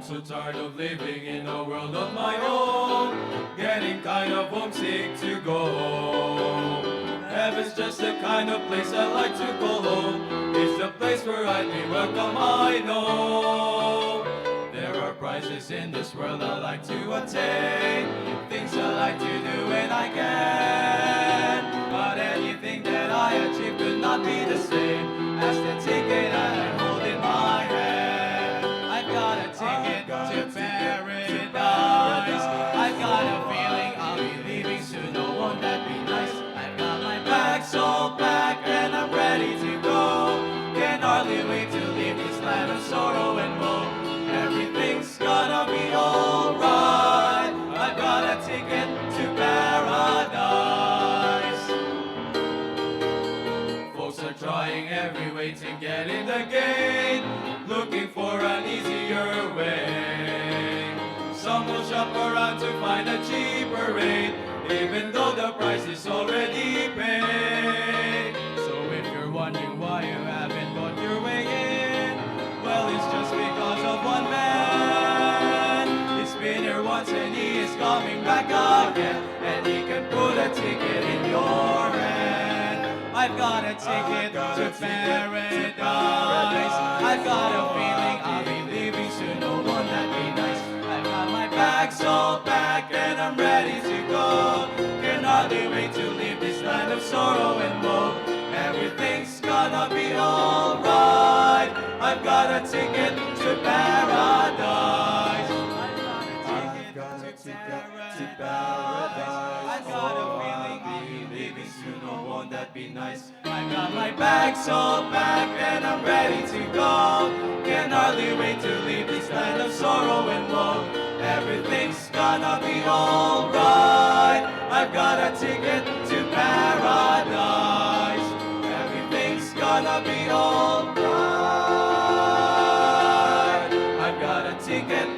so tired of living in a world of my own, getting kind of homesick to go home. Heaven's just the kind of place I like to call home. It's the place where I'd be welcome, I know. There are prizes in this world I like to attain, things I like to do when I can. But anything that I achieve could not be the same as the ticket that I hold in my hand. I've got a ticket to paradise. I've got a feeling I'll be leaving soon. No, won't that be nice? I've got my bag so packed and I'm ready to go. Can hardly wait to leave this land of sorrow and woe. Everything's gonna be alright. I've got a ticket to paradise. Folks are trying every way to get in the gate, looking for an easier way. Some will shop around to find a cheaper rate, even though the price is already paid. So if you're wondering why you haven't got your way in, well, it's just because of one man. He's been here once and he is coming back again, and he can put a ticket in your hand. I've got a ticket to paradise. I've got a feeling I'll be leaving soon. Oh, won't that be nice? I've got my bag so packed and I'm ready to go. Can hardly wait to leave this land of sorrow and woe. Everything's gonna be alright. I've got a ticket to paradise. I've got a ticket to paradise. I've got a feeling I'll be leaving soon. Oh, won't that be nice? I've got my bag so packed and I'm ready to go. Can hardly wait to leave this land of sorrow and woe. Everything's gonna be alright. I've got a ticket to paradise. Everything's gonna be alright. I've got a ticket